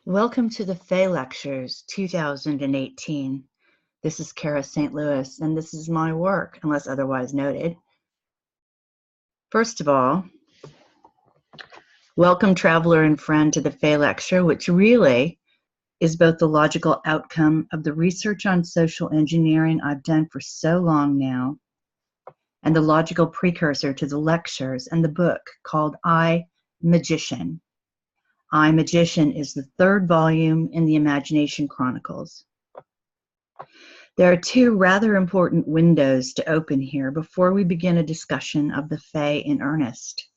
Welcome to the Fay Lectures 2018. This is Kara St. Louis, and this is my work, unless otherwise noted. First of all, welcome traveler and friend to the Fay Lecture, which really is both the logical outcome of the research on social engineering I've done for so long now, and the logical precursor to the lectures and the book called I, Magician. I, Magician is the third volume in the Imagination Chronicles. There are two rather important windows to open here before we begin a discussion of the Fae in earnest.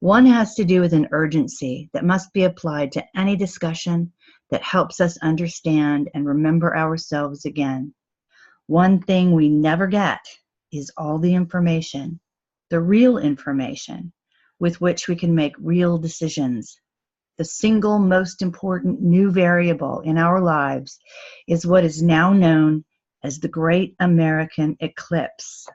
One has to do with an urgency that must be applied to any discussion that helps us understand and remember ourselves again. One thing we never get is all the information, the real information, with which we can make real decisions. The single most important new variable in our lives is what is now known as the Great American Eclipse.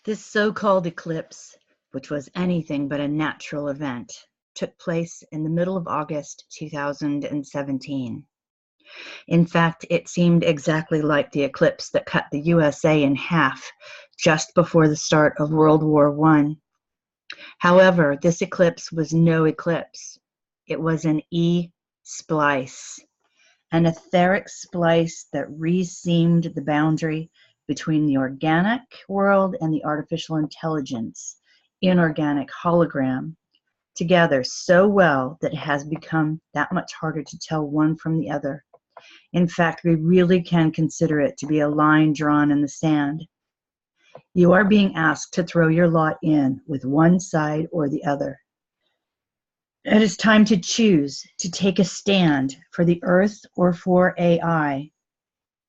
This so-called eclipse, which was anything but a natural event, took place in the middle of August 2017. In fact, it seemed exactly like the eclipse that cut the USA in half just before the start of World War I. However, this eclipse was no eclipse. It was an E-splice, an etheric splice that re-seamed the boundary between the organic world and the artificial intelligence, inorganic hologram, together so well that it has become that much harder to tell one from the other. In fact, we really can consider it to be a line drawn in the sand. You are being asked to throw your lot in with one side or the other. It is time to choose, to take a stand for the Earth or for AI.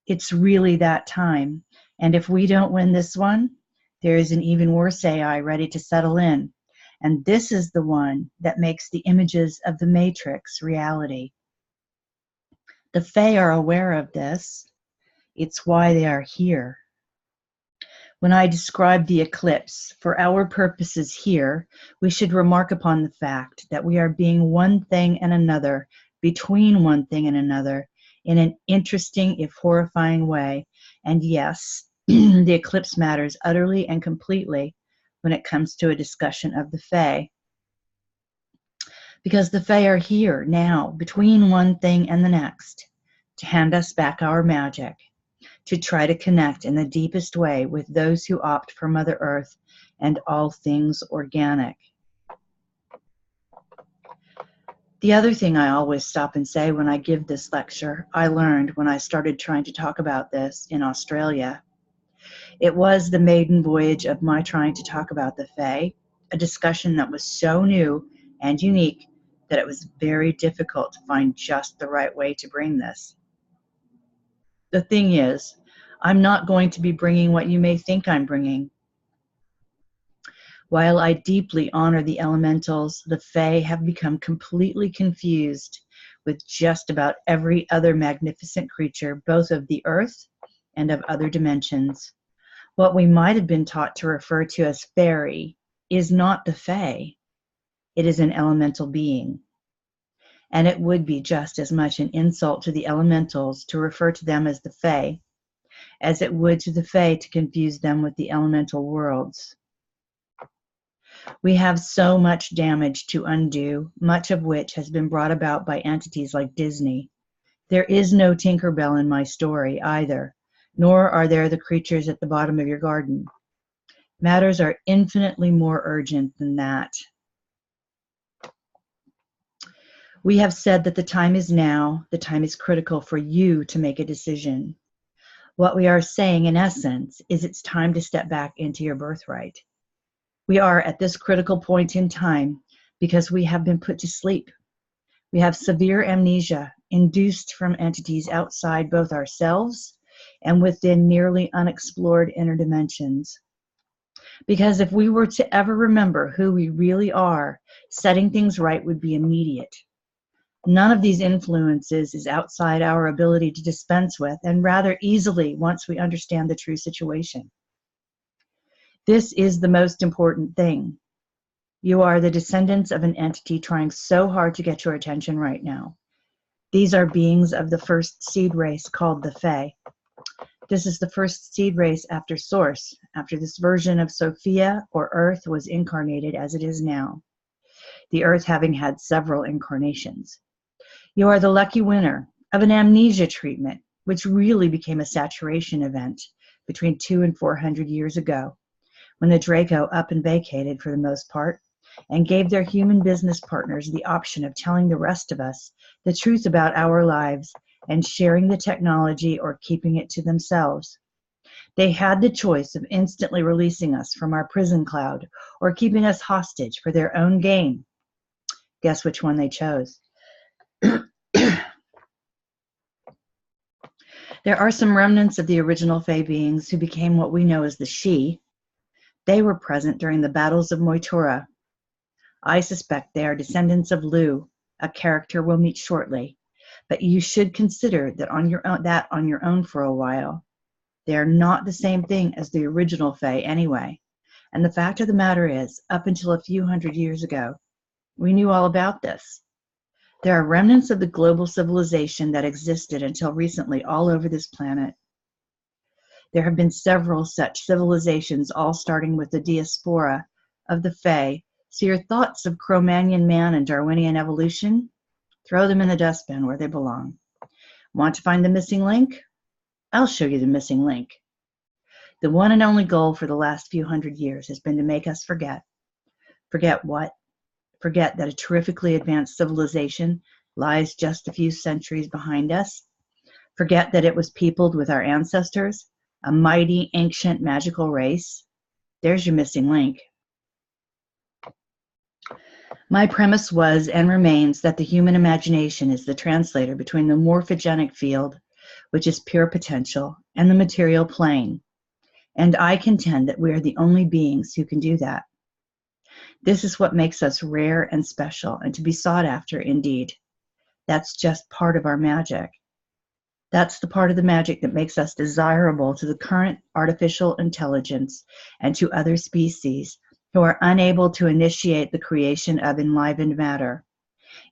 It's really that time. And if we don't win this one, there is an even worse AI ready to settle in. And this is the one that makes the images of the Matrix reality. The Fae are aware of this. It's why they are here. When I describe the eclipse, for our purposes here, we should remark upon the fact that we are being one thing and another, between one thing and another, in an interesting, if horrifying way. And yes, the eclipse matters utterly and completely when it comes to a discussion of the Fae. Because the Fae are here now, between one thing and the next, to hand us back our magic, to try to connect in the deepest way with those who opt for Mother Earth and all things organic. The other thing I always stop and say when I give this lecture, I learned when I started trying to talk about this in Australia. It was the maiden voyage of my trying to talk about the Fae, a discussion that was so new and unique that it was very difficult to find just the right way to bring this. The thing is, I'm not going to be bringing what you may think I'm bringing. While I deeply honor the elementals, the Fae have become completely confused with just about every other magnificent creature, both of the earth and of other dimensions. What we might have been taught to refer to as fairy is not the Fae. It is an elemental being. And it would be just as much an insult to the elementals to refer to them as the Fae as it would to the Fae to confuse them with the elemental worlds. We have so much damage to undo, much of which has been brought about by entities like Disney. There is no Tinkerbell in my story either, nor are there the creatures at the bottom of your garden. Matters are infinitely more urgent than that. We have said that the time is now, the time is critical for you to make a decision. What we are saying, in essence, is it's time to step back into your birthright. We are at this critical point in time because we have been put to sleep. We have severe amnesia induced from entities outside both ourselves and within nearly unexplored inner dimensions. Because if we were to ever remember who we really are, setting things right would be immediate. None of these influences is outside our ability to dispense with, and rather easily once we understand the true situation. This is the most important thing. You are the descendants of an entity trying so hard to get your attention right now. These are beings of the first seed race called the Fae. This is the first seed race after Source, after this version of Sophia or Earth was incarnated as it is now, the Earth having had several incarnations. You are the lucky winner of an amnesia treatment, which really became a saturation event between 200 and 400 years ago, when the Draco up and vacated for the most part, and gave their human business partners the option of telling the rest of us the truth about our lives and sharing the technology or keeping it to themselves. They had the choice of instantly releasing us from our prison cloud or keeping us hostage for their own gain. Guess which one they chose? There are some remnants of the original Fae beings who became what we know as the Sidhe. They were present during the battles of Moytura. I suspect they are descendants of Lu, a character we'll meet shortly, but you should consider that on your own for a while. They are not the same thing as the original Fae anyway, and the fact of the matter is, up until a few hundred years ago, we knew all about this. There are remnants of the global civilization that existed until recently all over this planet. There have been several such civilizations, all starting with the diaspora of the Fae. So your thoughts of Cro-Magnon man and Darwinian evolution, throw them in the dustbin where they belong. Want to find the missing link? I'll show you the missing link. The one and only goal for the last few hundred years has been to make us forget. Forget what? Forget that a terrifically advanced civilization lies just a few centuries behind us. Forget that it was peopled with our ancestors, a mighty, ancient, magical race. There's your missing link. My premise was and remains that the human imagination is the translator between the morphogenic field, which is pure potential, and the material plane. And I contend that we are the only beings who can do that. This is what makes us rare and special and to be sought after indeed. That's just part of our magic. That's the part of the magic that makes us desirable to the current artificial intelligence and to other species who are unable to initiate the creation of enlivened matter.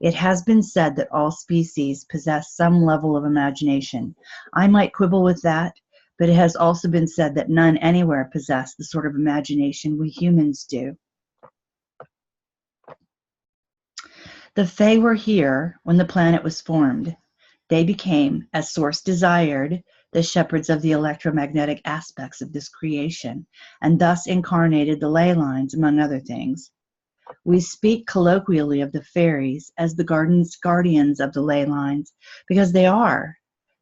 It has been said that all species possess some level of imagination. I might quibble with that, but it has also been said that none anywhere possess the sort of imagination we humans do. The Fae were here when the planet was formed. They became, as Source desired, the shepherds of the electromagnetic aspects of this creation, and thus incarnated the ley lines, among other things. We speak colloquially of the fairies as the garden's guardians of the ley lines, because they are.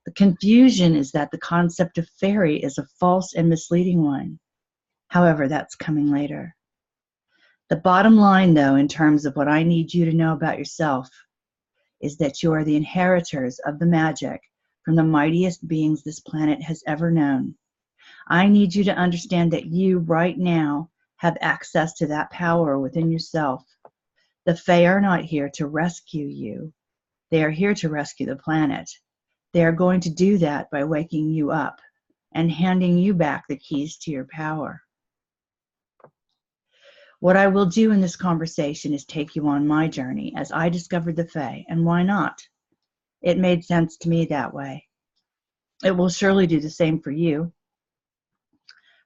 The confusion is that the concept of fairy is a false and misleading one. However, that's coming later. The bottom line, though, in terms of what I need you to know about yourself, is that you are the inheritors of the magic from the mightiest beings this planet has ever known. I need you to understand that you, right now, have access to that power within yourself. The Fae are not here to rescue you. They are here to rescue the planet. They are going to do that by waking you up and handing you back the keys to your power. What I will do in this conversation is take you on my journey as I discovered the Fae, and why not? It made sense to me that way. It will surely do the same for you.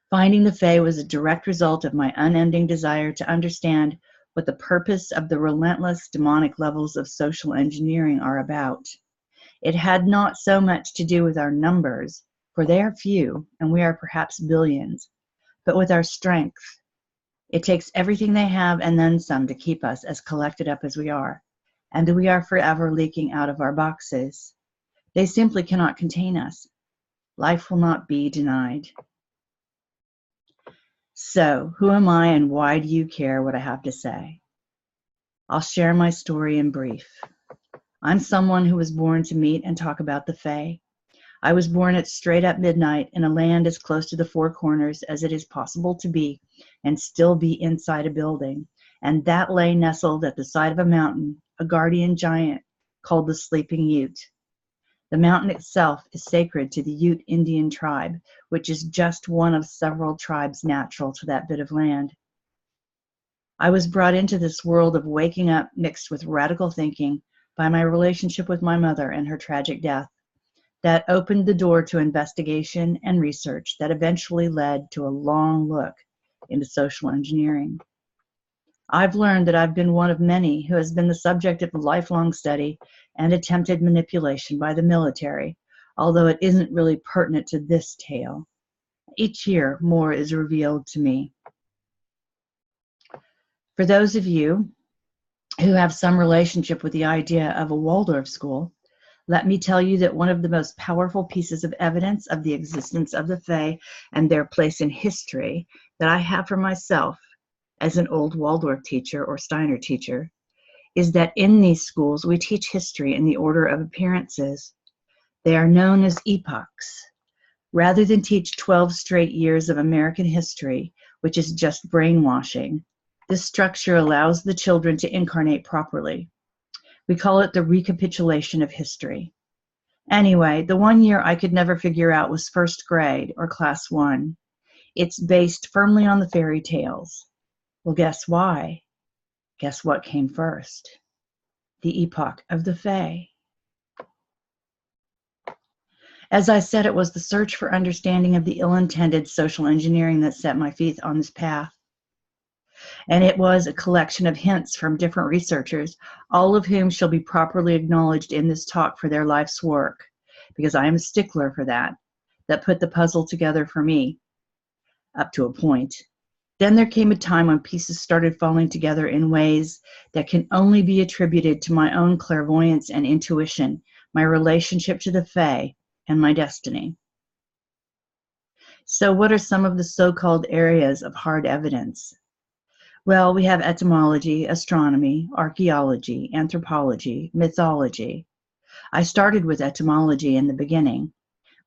Finding the Fae was a direct result of my unending desire to understand what the purpose of the relentless demonic levels of social engineering are about. It had not so much to do with our numbers, for they are few, and we are perhaps billions, but with our strength. It takes everything they have and then some to keep us as collected up as we are, and we are forever leaking out of our boxes. They simply cannot contain us. Life will not be denied. So, who am I and why do you care what I have to say? I'll share my story in brief. I'm someone who was born to meet and talk about the Fae. I was born at straight up midnight in a land as close to the Four Corners as it is possible to be and still be inside a building, and that lay nestled at the side of a mountain, a guardian giant called the Sleeping Ute. The mountain itself is sacred to the Ute Indian tribe, which is just one of several tribes natural to that bit of land. I was brought into this world of waking up mixed with radical thinking by my relationship with my mother and her tragic death. That opened the door to investigation and research that eventually led to a long look into social engineering. I've learned that I've been one of many who has been the subject of lifelong study and attempted manipulation by the military, although it isn't really pertinent to this tale. Each year, more is revealed to me. For those of you who have some relationship with the idea of a Waldorf school, let me tell you that one of the most powerful pieces of evidence of the existence of the Fae and their place in history that I have for myself as an old Waldorf teacher or Steiner teacher is that in these schools we teach history in the order of appearances. They are known as epochs. Rather than teach 12 straight years of American history, which is just brainwashing, this structure allows the children to incarnate properly. We call it the recapitulation of history. Anyway, the one year I could never figure out was first grade or class 1. It's based firmly on the fairy tales. Well, guess why? Guess what came first? The epoch of the Fae. As I said, it was the search for understanding of the ill-intended social engineering that set my feet on this path. And it was a collection of hints from different researchers, all of whom shall be properly acknowledged in this talk for their life's work, because I am a stickler for that put the puzzle together for me, up to a point. Then there came a time when pieces started falling together in ways that can only be attributed to my own clairvoyance and intuition, my relationship to the Fae, and my destiny. So what are some of the so-called areas of hard evidence? Well, we have etymology, astronomy, archaeology, anthropology, mythology. I started with etymology in the beginning,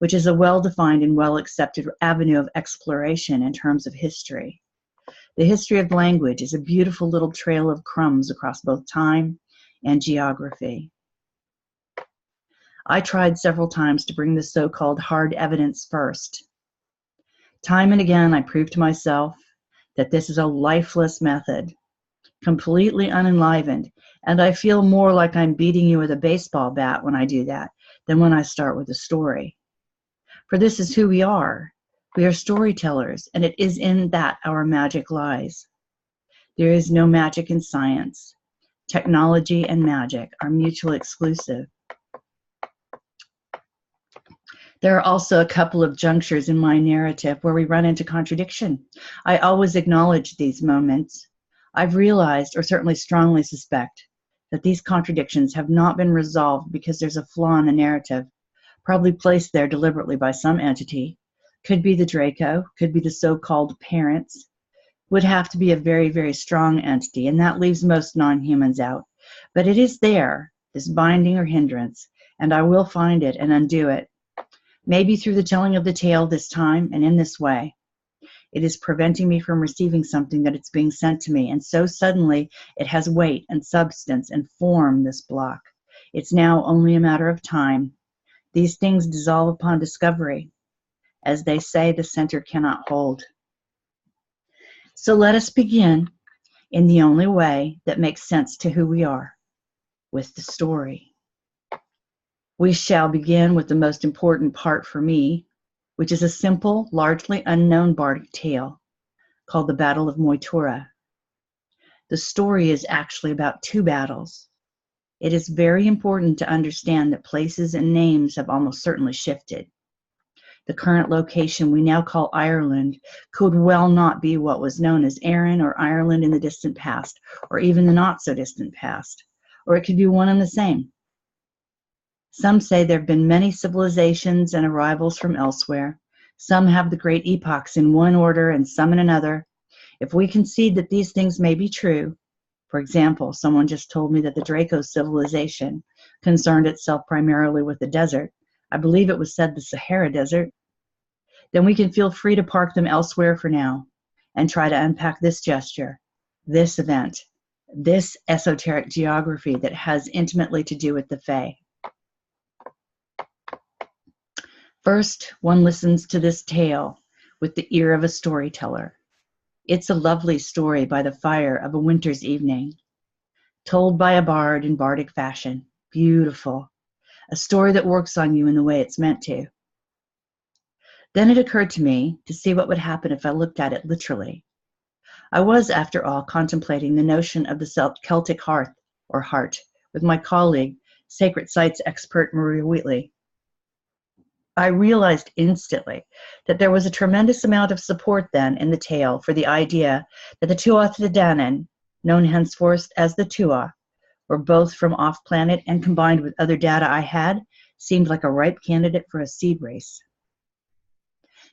which is a well-defined and well-accepted avenue of exploration in terms of history. The history of language is a beautiful little trail of crumbs across both time and geography. I tried several times to bring the so-called hard evidence first. Time and again, I proved to myself that this is a lifeless method, completely unenlivened, and I feel more like I'm beating you with a baseball bat when I do that than when I start with a story. For this is who we are. We are storytellers, and it is in that our magic lies. There is no magic in science. Technology and magic are mutually exclusive. There are also a couple of junctures in my narrative where we run into contradiction. I always acknowledge these moments. I've realized, or certainly strongly suspect, that these contradictions have not been resolved because there's a flaw in the narrative, probably placed there deliberately by some entity. Could be the Draco, could be the so-called parents. Would have to be a very, very strong entity, and that leaves most non-humans out. But it is there, this binding or hindrance, and I will find it and undo it. Maybe through the telling of the tale this time and in this way. It is preventing me from receiving something that it's being sent to me, and so suddenly it has weight and substance and form, this block. It's now only a matter of time. These things dissolve upon discovery. As they say, the center cannot hold. So let us begin in the only way that makes sense to who we are, with the story. We shall begin with the most important part for me, which is a simple, largely unknown bardic tale called the Battle of Moytura. The story is actually about 2 battles. It is very important to understand that places and names have almost certainly shifted. The current location we now call Ireland could well not be what was known as Erin or Ireland in the distant past, or even the not so distant past, or it could be one and the same. Some say there have been many civilizations and arrivals from elsewhere. Some have the great epochs in one order and some in another. If we concede that these things may be true, for example, someone just told me that the Draco civilization concerned itself primarily with the desert. I believe it was said the Sahara Desert. Then we can feel free to park them elsewhere for now and try to unpack this gesture, this event, this esoteric geography that has intimately to do with the Fae. First, one listens to this tale with the ear of a storyteller. It's a lovely story by the fire of a winter's evening, told by a bard in bardic fashion. Beautiful. A story that works on you in the way it's meant to. Then it occurred to me to see what would happen if I looked at it literally. I was, after all, contemplating the notion of the Celtic hearth, or heart, with my colleague, sacred sites expert Maria Wheatley. I realized instantly that there was a tremendous amount of support then in the tale for the idea that the Tuatha De Danann, known henceforth as the Tuatha, were both from off-planet, and combined with other data I had, seemed like a ripe candidate for a seed race.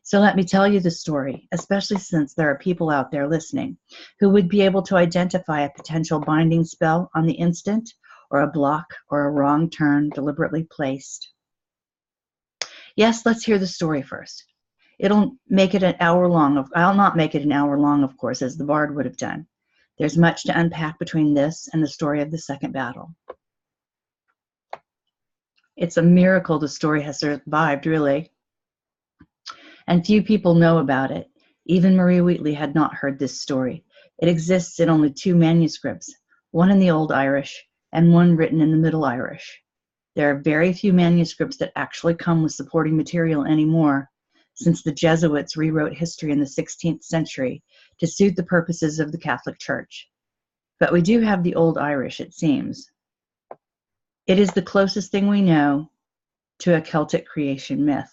So let me tell you the story, especially since there are people out there listening who would be able to identify a potential binding spell on the instant, or a block or a wrong turn deliberately placed. Yes, let's hear the story first. It'll make it an hour long. I'll not make it an hour long, of course, as the bard would have done. There's much to unpack between this and the story of the second battle. It's a miracle the story has survived, really. And few people know about it. Even Maria Wheatley had not heard this story. It exists in only 2 manuscripts, one in the Old Irish and one written in the Middle Irish. There are very few manuscripts that actually come with supporting material anymore, since the Jesuits rewrote history in the 16th century to suit the purposes of the Catholic Church. But we do have the Old Irish, it seems. It is the closest thing we know to a Celtic creation myth.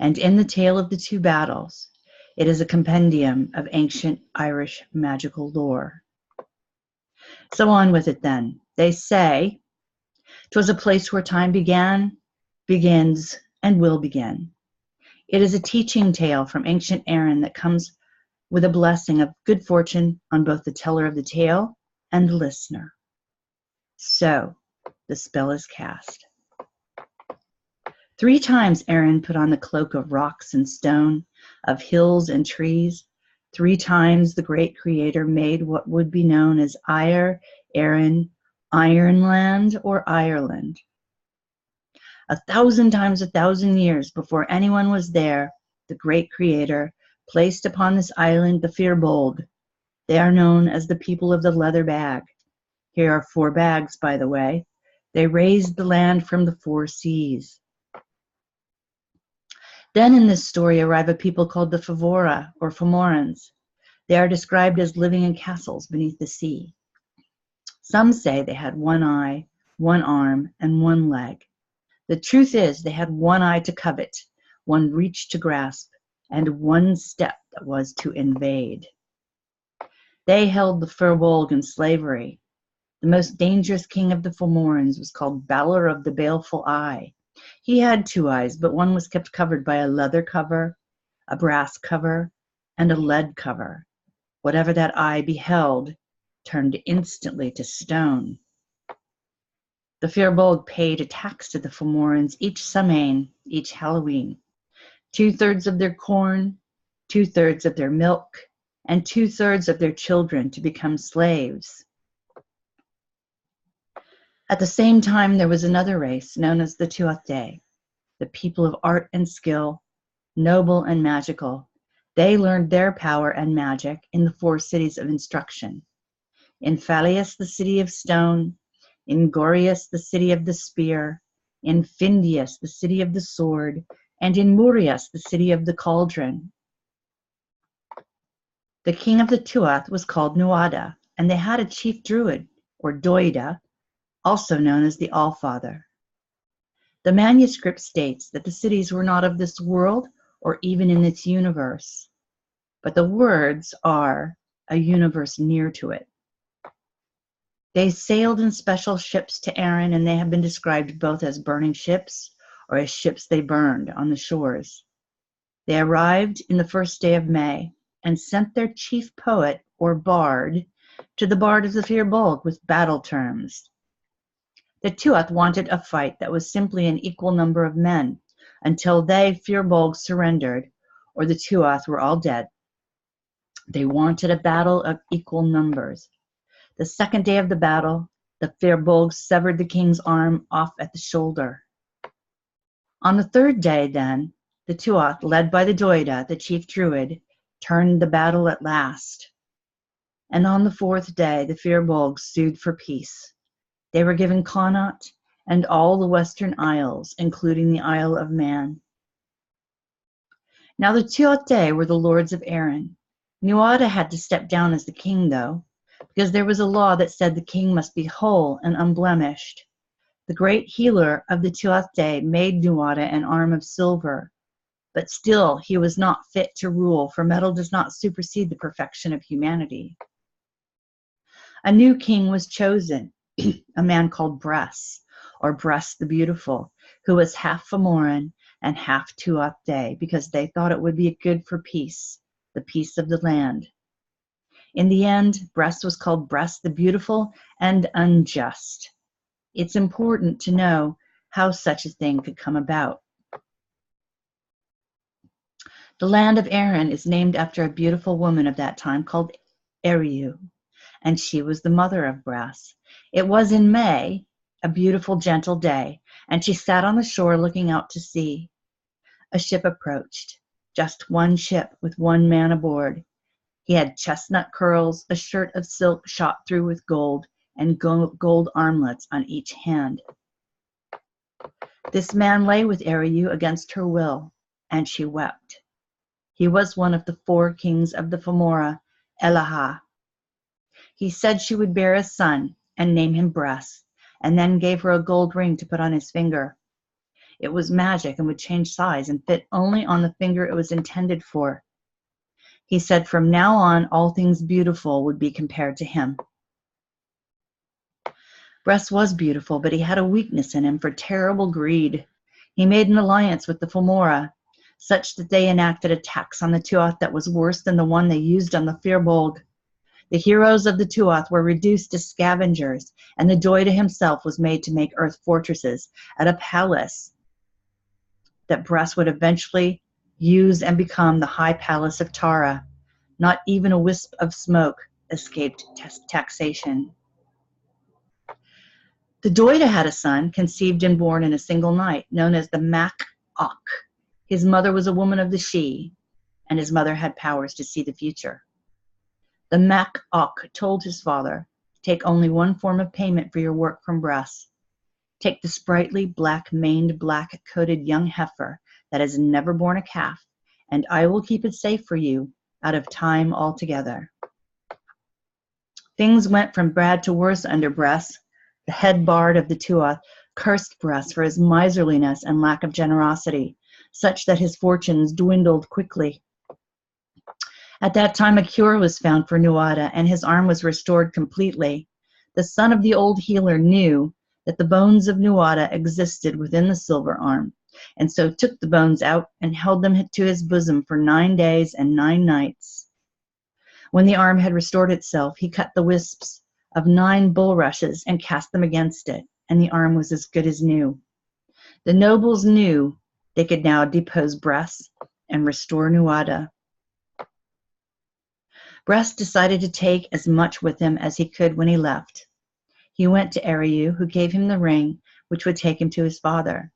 And in the tale of the 2 battles, it is a compendium of ancient Irish magical lore. So on with it then. They say, "'Twas a place where time began, begins, and will begin." It is a teaching tale from ancient Erin that comes with a blessing of good fortune on both the teller of the tale and the listener. So, the spell is cast. 3 times Erin put on the cloak of rocks and stone, of hills and trees. 3 times the great creator made what would be known as Ire, Erin, Ironland, or Ireland. 1,000 times 1,000 years before anyone was there, the great creator placed upon this island the Firbolg. They are known as the people of the leather bag. Here are 4 bags, by the way. They raised the land from the 4 seas. Then in this story arrive a people called the Favora, or Fomorans. They are described as living in castles beneath the sea. Some say they had 1 eye, 1 arm, and 1 leg. The truth is they had 1 eye to covet, 1 reach to grasp, and 1 step that was to invade. They held the Firbolg in slavery. The most dangerous king of the Fomorans was called Balor of the Baleful Eye. He had 2 eyes, but one was kept covered by a leather cover, a brass cover, and a lead cover. Whatever that eye beheld turned instantly to stone. The Firbolg paid a tax to the Fomorans each Samhain, each Halloween. 2/3 of their corn, 2/3 of their milk, and 2/3 of their children to become slaves. At the same time, there was another race known as the Tuatha, the people of art and skill, noble and magical. They learned their power and magic in the 4 cities of instruction. In Phalius, the city of stone, in Gorius, the city of the spear, in Findius, the city of the sword, and in Murius, the city of the cauldron. The king of the Tuatha was called Nuada, and they had a chief druid, or Doida, also known as the Allfather. The manuscript states that the cities were not of this world or even in its universe, but the words are a universe near to it. They sailed in special ships to Erin, and they have been described both as burning ships or as ships they burned on the shores. They arrived in the first day of May and sent their chief poet, or bard, to the bard of the Firbolg with battle terms. The Tuatha wanted a fight that was simply an equal number of men until they, Firbolg, surrendered, or the Tuatha were all dead. They wanted a battle of equal numbers. The second day of the battle, the Firbolg severed the king's arm off at the shoulder. On the third day, then, the Tuath, led by the Doida, the chief druid, turned the battle at last. And on the fourth day, the Fir Bolg sued for peace. They were given Connaught and all the Western Isles, including the Isle of Man. Now the Tuatha Dé were the lords of Erin. Nuada had to step down as the king, though, because there was a law that said the king must be whole and unblemished. The great healer of the Tuatha Dé made Nuada an arm of silver, but still he was not fit to rule, for metal does not supersede the perfection of humanity. A new king was chosen, a man called Bress, or Bress the Beautiful, who was half Fomorian and half Tuatha Dé, because they thought it would be good for peace, the peace of the land. In the end, Bress was called Bress the Beautiful and Unjust. It's important to know how such a thing could come about. The land of Erin is named after a beautiful woman of that time called Eriu, and she was the mother of Bress. It was in May, a beautiful, gentle day, and she sat on the shore looking out to sea. A ship approached, just one ship with one man aboard. He had chestnut curls, a shirt of silk shot through with gold, and gold armlets on each hand. This man lay with Eriu against her will, and she wept. He was one of the 4 kings of the Fomora, Elaha. He said she would bear a son and name him Bress, and then gave her a gold ring to put on his finger. It was magic and would change size and fit only on the finger it was intended for. He said from now on all things beautiful would be compared to him. Bress was beautiful, but he had a weakness in him for terrible greed. He made an alliance with the Fomora, such that they enacted a tax on the Tuath that was worse than the one they used on the Fir Bolg. The heroes of the Tuath were reduced to scavengers, and the Doida himself was made to make earth fortresses at a palace that Bress would eventually use and become the High Palace of Tara. Not even a wisp of smoke escaped taxation. The Doida had a son, conceived and born in a single night, known as the Mac Och. His mother was a woman of the Sidhe, and his mother had powers to see the future. The Mac Och told his father, "Take only one form of payment for your work from Bress. Take the sprightly, black-maned, black-coated young heifer that has never borne a calf, and I will keep it safe for you out of time altogether." Things went from bad to worse under Bress. The head bard of the Tuath cursed Bress for his miserliness and lack of generosity, such that his fortunes dwindled quickly. At that time, a cure was found for Nuada, and his arm was restored completely. The son of the old healer knew that the bones of Nuada existed within the silver arm, and so took the bones out and held them to his bosom for 9 days and 9 nights. When the arm had restored itself, he cut the wisps of 9 bulrushes and cast them against it, and the arm was as good as new. The nobles knew they could now depose Bress and restore Nuada. Bress decided to take as much with him as he could when he left. He went to Eriu, who gave him the ring, which would take him to his father.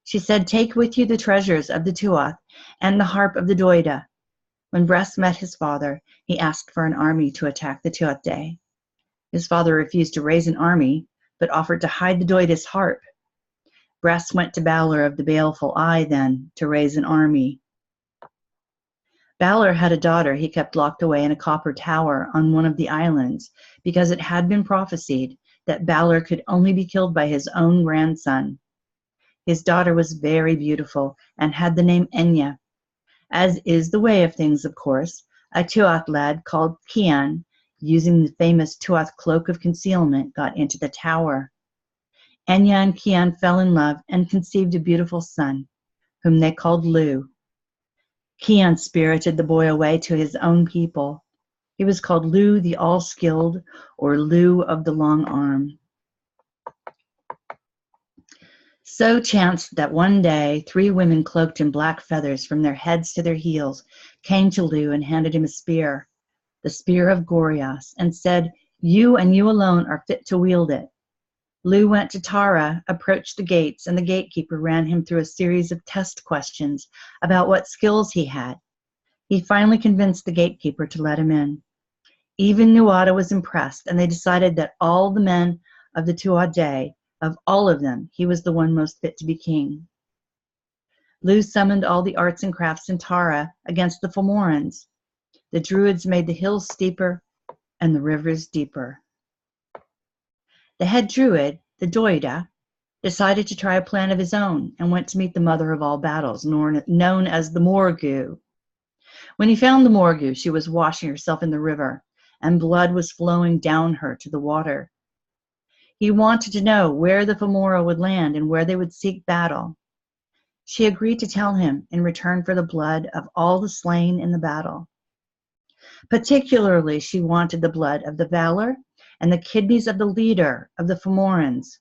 She said, "Take with you the treasures of the Tuath and the harp of the Doida." When Bress met his father, he asked for an army to attack the Tuatha Dé. His father refused to raise an army, but offered to hide the Doida's harp. Bress went to Balor of the Baleful Eye then to raise an army. Balor had a daughter he kept locked away in a copper tower on one of the islands, because it had been prophesied that Balor could only be killed by his own grandson. His daughter was very beautiful and had the name Enya. As is the way of things, of course, a Tuath lad called Cian, using the famous Tuath cloak of concealment, got into the tower. Enya and Cian fell in love and conceived a beautiful son, whom they called Lu. Cian spirited the boy away to his own people. He was called Lu the All-Skilled, or Lu of the Long Arm. So chanced that one day 3 women cloaked in black feathers from their heads to their heels came to Lu and handed him a spear, the spear of Gorias, and said, "You and you alone are fit to wield it." Lu went to Tara, approached the gates, and the gatekeeper ran him through a series of test questions about what skills he had. He finally convinced the gatekeeper to let him in. Even Nuada was impressed, and they decided that all the men of the Tuatha, of all of them, he was the one most fit to be king. Lu summoned all the arts and crafts in Tara against the Fomorans. The Druids made the hills steeper and the rivers deeper. The head Druid, the Doida, decided to try a plan of his own and went to meet the mother of all battles, known as the Morgu. When he found the Morgu, she was washing herself in the river, and blood was flowing down her to the water. He wanted to know where the Fomora would land and where they would seek battle. She agreed to tell him in return for the blood of all the slain in the battle. Particularly, she wanted the blood of the valor and the kidneys of the leader of the Fomorans.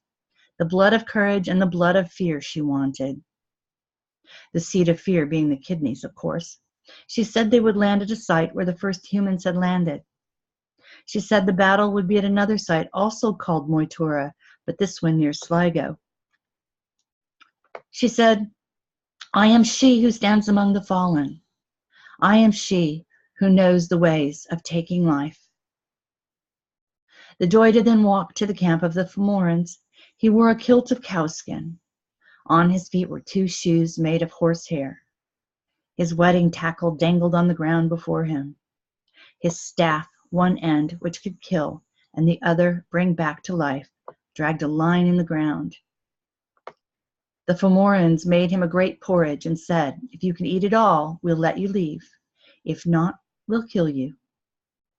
The blood of courage and the blood of fear she wanted. The seed of fear being the kidneys, of course. She said they would land at a site where the first humans had landed. She said the battle would be at another site, also called Moytura, but this one near Sligo. She said, I am she who stands among the fallen. I am she who knows the ways of taking life. The Doida then walked to the camp of the Fomorans. He wore a kilt of cowskin. On his feet were 2 shoes made of horsehair. His wedding tackle dangled on the ground before him. His staff, one end which could kill and the other bring back to life, dragged a line in the ground. The Fomorans made him a great porridge and said, if you can eat it all, we'll let you leave. If not, we'll kill you.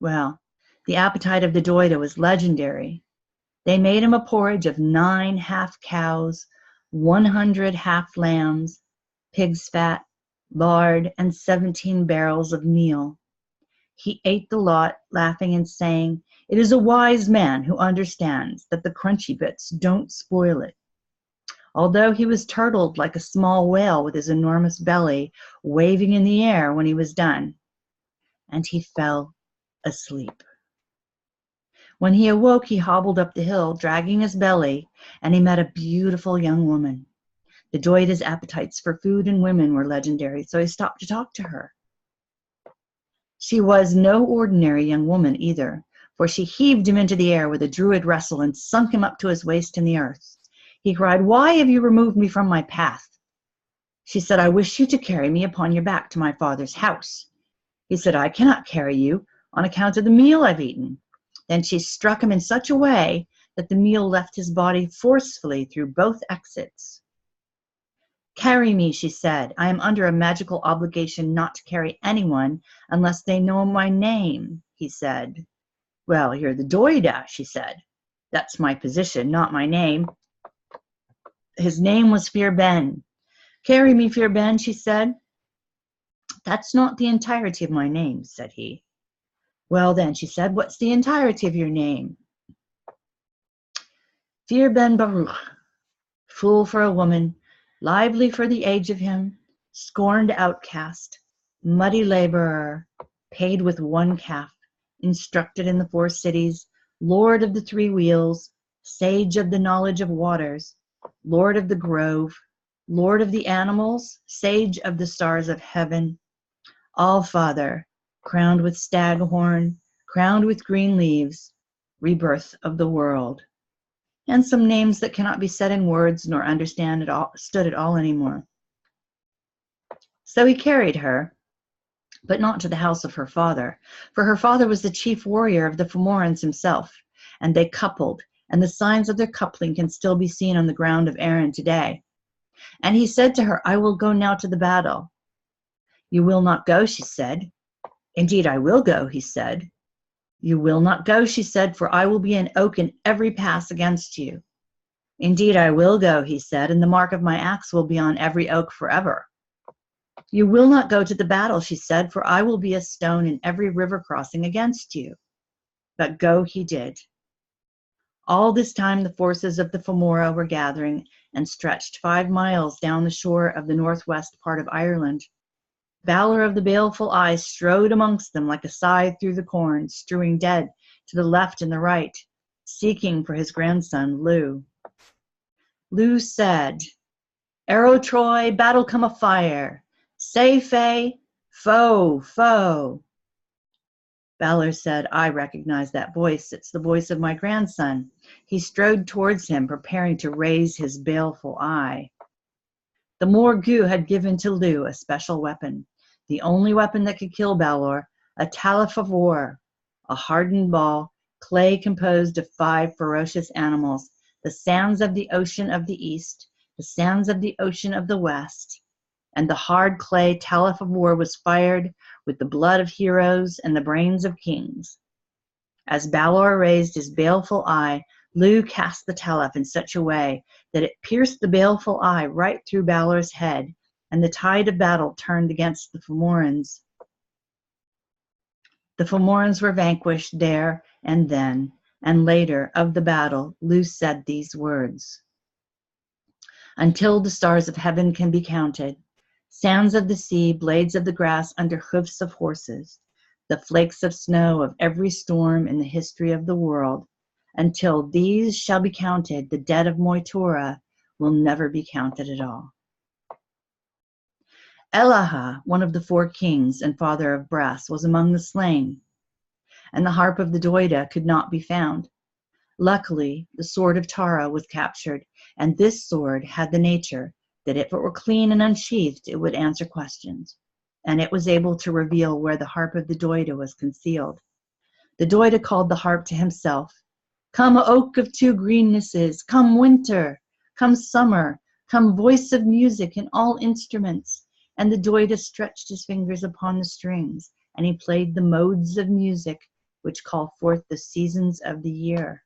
Well, the appetite of the Doida was legendary. They made him a porridge of 9 half cows, 100 half lambs, pig's fat, lard, and 17 barrels of meal. He ate the lot, laughing and saying, it is a wise man who understands that the crunchy bits don't spoil it. Although he was turtled like a small whale with his enormous belly waving in the air when he was done, and he fell asleep. When he awoke, he hobbled up the hill, dragging his belly, and he met a beautiful young woman. The Doida's appetites for food and women were legendary, so he stopped to talk to her. She was no ordinary young woman either, for she heaved him into the air with a druid wrestle and sunk him up to his waist in the earth. He cried, why have you removed me from my path? She said, I wish you to carry me upon your back to my father's house. He said, I cannot carry you on account of the meal I've eaten. Then she struck him in such a way that the meal left his body forcefully through both exits. Carry me, she said. I am under a magical obligation not to carry anyone unless they know my name, he said. Well, you're the Doida, she said. That's my position, not my name. His name was Fear Ben. Carry me, Fear Ben, she said. That's not the entirety of my name, said he. Well then, she said, what's the entirety of your name? Fear Ben Baruch, fool for a woman, lively for the age of him, scorned outcast, muddy laborer, paid with 1 calf, instructed in the 4 cities, lord of the 3 wheels, sage of the knowledge of waters, lord of the grove, lord of the animals, sage of the stars of heaven, all-father, crowned with staghorn, crowned with green leaves, rebirth of the world. And some names that cannot be said in words nor understood at all anymore. So he carried her, but not to the house of her father, for her father was the chief warrior of the Fomorans himself, and they coupled, and the signs of their coupling can still be seen on the ground of Erin today. And he said to her, I will go now to the battle. You will not go, she said. Indeed, I will go, he said. You will not go, she said, for I will be an oak in every pass against you. Indeed, I will go, he said, and the mark of my axe will be on every oak forever. You will not go to the battle, she said, for I will be a stone in every river crossing against you. But go he did. All this time the forces of the Fomora were gathering and stretched 5 miles down the shore of the northwest part of Ireland. Valor of the baleful eye strode amongst them like a scythe through the corn, strewing dead to the left and the right, seeking for his grandson, Lu. Lu said, "Arrow Troy, battle come afire. Say, Fay, foe, foe." Balor said, "I recognize that voice. It's the voice of my grandson." He strode towards him, preparing to raise his baleful eye. The Morgul had given to Lu a special weapon, the only weapon that could kill Balor, a Talith of War, a hardened ball, clay composed of 5 ferocious animals, the sands of the ocean of the east, the sands of the ocean of the west. And the hard clay Talith of War was fired with the blood of heroes and the brains of kings. As Balor raised his baleful eye, Lu cast the Talith in such a way that it pierced the baleful eye right through Balor's head, and the tide of battle turned against the Fomorans. The Fomorans were vanquished there and then, and later of the battle, Lu said these words: "Until the stars of heaven can be counted, sands of the sea, blades of the grass under hoofs of horses, the flakes of snow of every storm in the history of the world, until these shall be counted, the dead of Moytura will never be counted at all." Elaha, one of the 4 kings and father of Brass, was among the slain, and the harp of the Doida could not be found. Luckily, the sword of Tara was captured, and this sword had the nature that if it were clean and unsheathed, it would answer questions, and it was able to reveal where the harp of the Doida was concealed. The Doida called the harp to himself, "Come, oak of 2 greennesses, come winter, come summer, come voice of music in all instruments." And the Doida stretched his fingers upon the strings, and he played the modes of music which call forth the seasons of the year.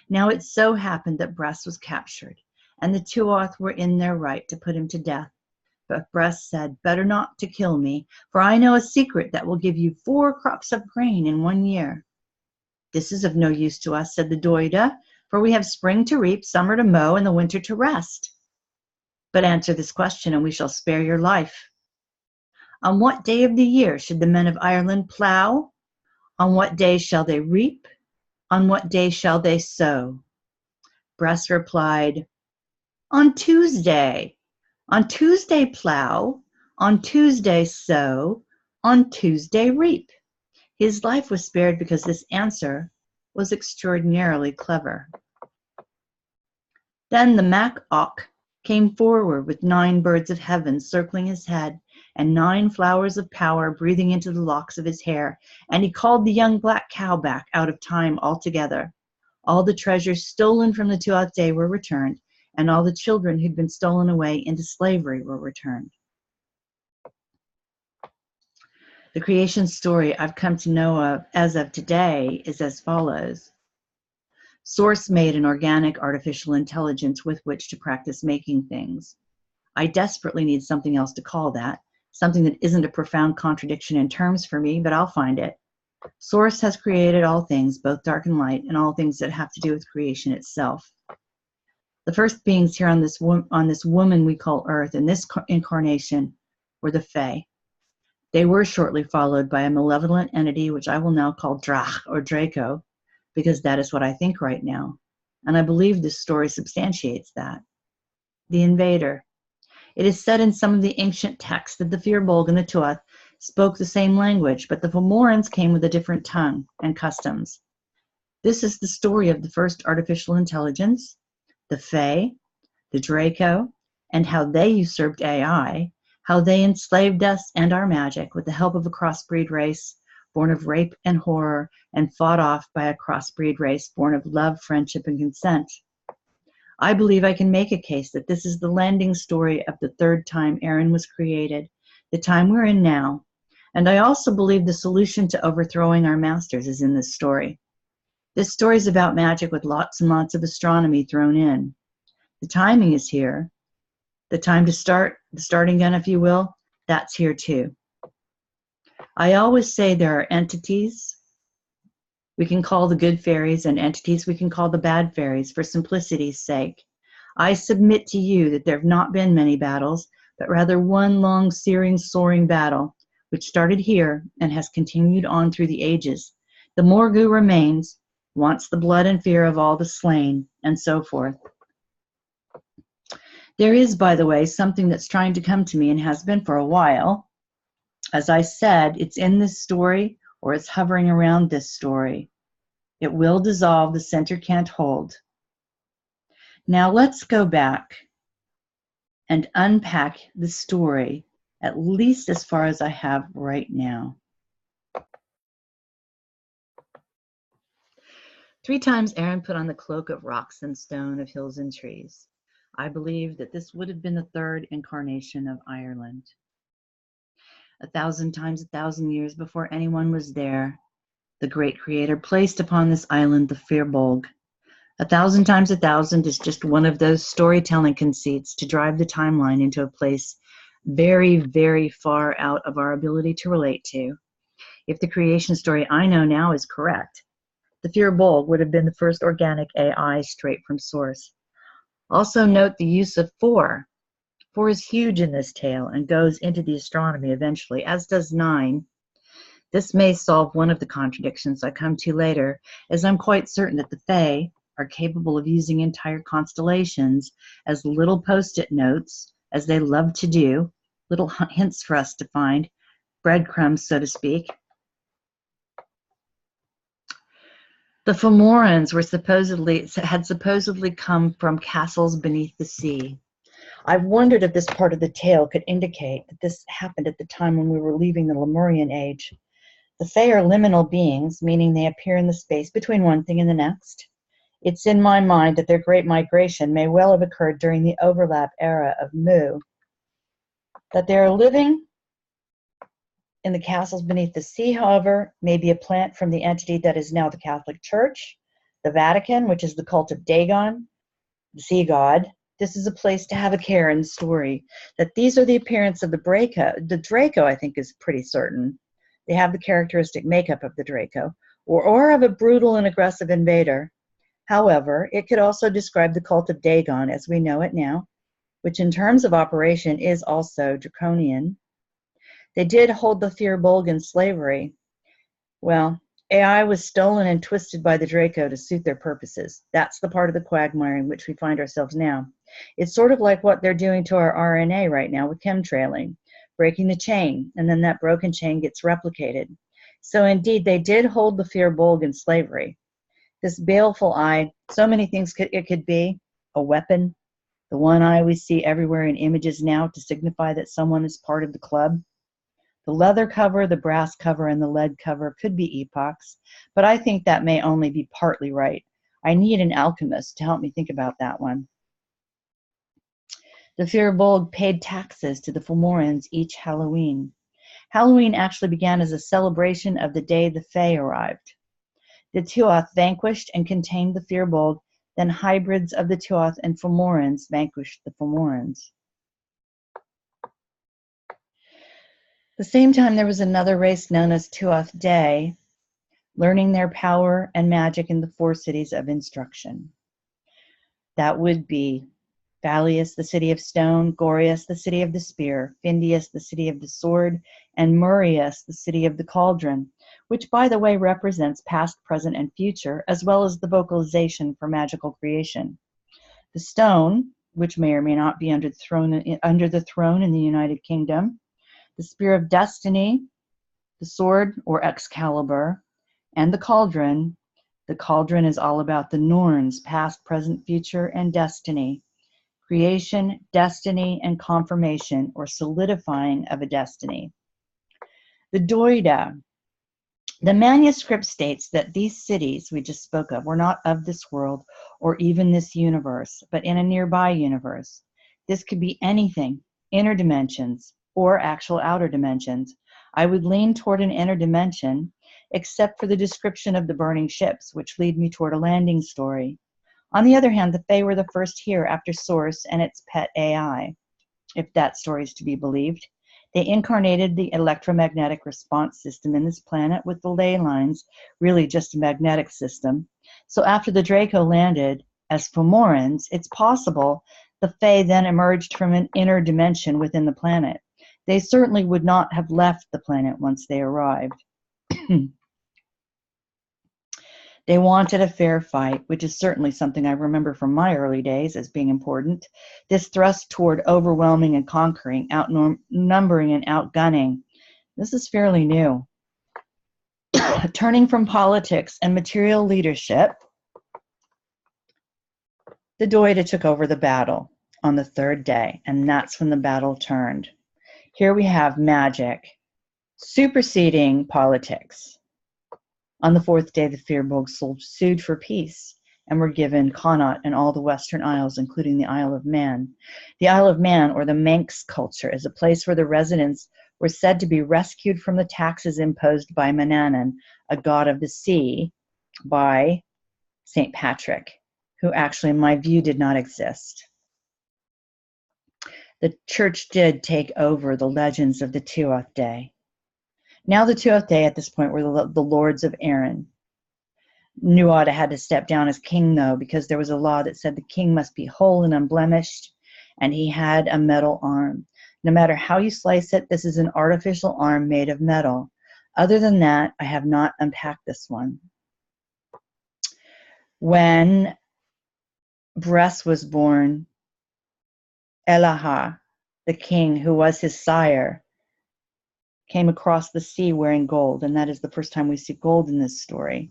Now it so happened that Bress was captured, and the Tuath were in their right to put him to death. But Bress said, "Better not to kill me, for I know a secret that will give you 4 crops of grain in 1 year." "This is of no use to us," said the Doida, "for we have spring to reap, summer to mow, and the winter to rest." "But answer this question, and we shall spare your life. On what day of the year should the men of Ireland plow? On what day shall they reap? On what day shall they sow?" Bress replied, "On Tuesday. On Tuesday plow, on Tuesday sow, on Tuesday reap." His life was spared because this answer was extraordinarily clever. Then the Mac Oc came forward with 9 birds of heaven circling his head, and 9 flowers of power breathing into the locks of his hair, and he called the young black cow back out of time altogether. All the treasures stolen from the Tuatha Dé were returned, and all the children who'd been stolen away into slavery were returned. The creation story I've come to know of as of today is as follows. Source made an organic artificial intelligence with which to practice making things. I desperately need something else to call that, something that isn't a profound contradiction in terms for me, but I'll find it. Source has created all things, both dark and light, and all things that have to do with creation itself. The first beings here on this woman we call Earth in this incarnation were the Fae. They were shortly followed by a malevolent entity which I will now call Drach or Draco, because that is what I think right now, and I believe this story substantiates that. The invader. It is said in some of the ancient texts that the Firbolg and the Tuath spoke the same language, but the Fomorans came with a different tongue and customs. This is the story of the first artificial intelligence, the Fae, the Draco, and how they usurped AI, how they enslaved us and our magic with the help of a crossbreed race born of rape and horror and fought off by a crossbreed race born of love, friendship, and consent. I believe I can make a case that this is the landing story of the 3rd time Aaron was created, the time we're in now, and I also believe the solution to overthrowing our masters is in this story. This story is about magic with lots and lots of astronomy thrown in. The timing is here. The time to start, the starting gun, if you will, that's here too. I always say there are entities we can call the good fairies and entities we can call the bad fairies for simplicity's sake. I submit to you that there have not been many battles, but rather one long, searing, soaring battle, which started here and has continued on through the ages. The Morgul remains, wants the blood and fear of all the slain, and so forth. There is, by the way, something that's trying to come to me and has been for a while. As I said, it's in this story or it's hovering around this story. It will dissolve, the center can't hold. Now let's go back and unpack the story, at least as far as I have right now. 3 times Aaron put on the cloak of rocks and stone, of hills and trees. I believe that this would have been the 3rd incarnation of Ireland. 1,000 times 1,000 years before anyone was there, the great creator placed upon this island the Firbolg. 1,000 times 1,000 is just one of those storytelling conceits to drive the timeline into a place very, very far out of our ability to relate to. If the creation story I know now is correct, the Firbolg would have been the first organic AI straight from source. Also note the use of 4. 4 is huge in this tale and goes into the astronomy eventually, as does 9. This may solve one of the contradictions I come to later, as I'm quite certain that the Fae are capable of using entire constellations as little post-it notes, as they love to do, little hints for us to find, breadcrumbs, so to speak. The Fomorans had supposedly come from castles beneath the sea. I've wondered if this part of the tale could indicate that this happened at the time when we were leaving the Lemurian age. The Fae are liminal beings, meaning they appear in the space between one thing and the next. It's in my mind that their great migration may well have occurred during the overlap era of Mu. That they are living in the castles beneath the sea, however, may be a plant from the entity that is now the Catholic Church, the Vatican, which is the cult of Dagon, the sea god. This is a place to have a care in the story. That these are the appearance of the Draco. The Draco, I think, is pretty certain. They have the characteristic makeup of the Draco, or of a brutal and aggressive invader. However, it could also describe the cult of Dagon as we know it now, which in terms of operation is also draconian. They did hold the Firbolg in slavery. Well, AI was stolen and twisted by the Draco to suit their purposes. That's the part of the quagmire in which we find ourselves now. It's sort of like what they're doing to our RNA right now with chemtrailing, breaking the chain, and then that broken chain gets replicated. So indeed, they did hold the Firbolg in slavery. This baleful eye, so many things it could be. A weapon, the one eye we see everywhere in images now to signify that someone is part of the club. The leather cover, the brass cover, and the lead cover could be epochs, but I think that may only be partly right. I need an alchemist to help me think about that one. The Firbolg paid taxes to the Fomorans each Halloween. Halloween actually began as a celebration of the day the Fae arrived. The Tuath vanquished and contained the Firbolg, then hybrids of the Tuath and Fomorans vanquished the Fomorans. The same time, there was another race known as Tuath Day, learning their power and magic in the 4 cities of instruction. That would be Balius, the city of stone, Gorius, the city of the spear, Findius, the city of the sword, and Murius, the city of the cauldron, which, by the way, represents past, present, and future, as well as the vocalization for magical creation. The stone, which may or may not be under the throne in the United Kingdom, the spear of destiny, the sword or Excalibur, and the cauldron. The cauldron is all about the Norns, past, present, future, and destiny. Creation, destiny, and confirmation or solidifying of a destiny. The Doida. The manuscript states that these cities we just spoke of were not of this world or even this universe, but in a nearby universe. This could be anything, inner dimensions, or actual outer dimensions. I would lean toward an inner dimension, except for the description of the burning ships, which lead me toward a landing story. On the other hand, the Fae were the first here after Source and its pet AI, if that story is to be believed. They incarnated the electromagnetic response system in this planet with the ley lines, really just a magnetic system. So after the Draco landed as Fomorans, it's possible the Fae then emerged from an inner dimension within the planet. They certainly would not have left the planet once they arrived. They wanted a fair fight, which is certainly something I remember from my early days as being important. This thrust toward overwhelming and conquering, outnumbering and outgunning, this is fairly new. Turning from politics and material leadership, the Doida took over the battle on the third day, and that's when the battle turned. Here we have magic superseding politics. On the fourth day, the Firbolg sued for peace and were given Connaught and all the Western Isles, including the Isle of Man. The Isle of Man, or the Manx culture, is a place where the residents were said to be rescued from the taxes imposed by Manannan, a god of the sea, by St. Patrick, who actually, in my view, did not exist. The church did take over the legends of the Tuath Day. Now the Tuath Day at this point were the lords of Erin. Nuada had to step down as king, though, because there was a law that said the king must be whole and unblemished, and he had a metal arm. No matter how you slice it, this is an artificial arm made of metal. Other than that, I have not unpacked this one. When Bress was born, Elaha, the king who was his sire, came across the sea wearing gold, and that is the first time we see gold in this story.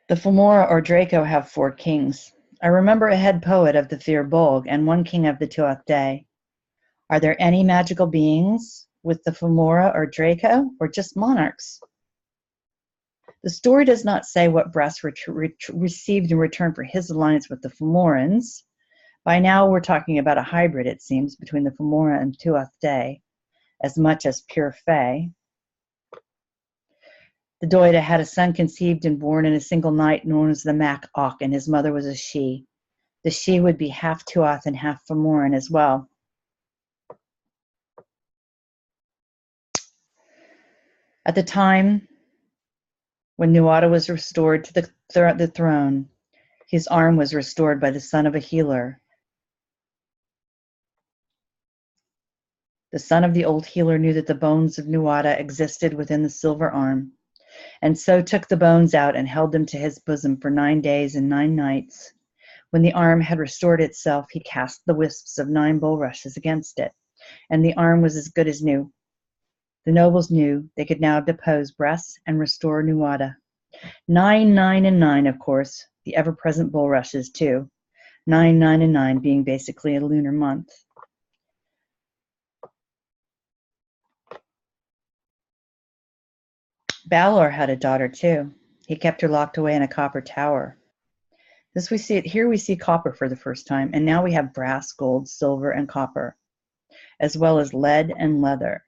The Fomora or Draco have 4 kings. I remember a head poet of the Firbolg and 1 king of the Tuath Day. Are there any magical beings with the Fomora or Draco, or just monarchs? The story does not say what Bress received in return for his alliance with the Fomorans. By now we're talking about a hybrid, it seems, between the Fomora and Tuath Day, as much as pure fae. The Doida had a son conceived and born in a single night known as the Mac Och, and his mother was a she. The she would be half Tuath and half Fomoran as well. At the time when Nuada was restored to the throne, his arm was restored by the son of a healer. The son of the old healer knew that the bones of Nuada existed within the silver arm, and so took the bones out and held them to his bosom for 9 days and 9 nights. When the arm had restored itself, he cast the wisps of 9 bulrushes against it, and the arm was as good as new. The nobles knew they could now depose Bress and restore Nuada. 9, 9, and 9, of course, the ever-present bulrushes too. 9, 9, and 9 being basically a lunar month. Balor had a daughter too. He kept her locked away in a copper tower. Here we see copper for the first time, and now we have brass, gold, silver, and copper, as well as lead and leather.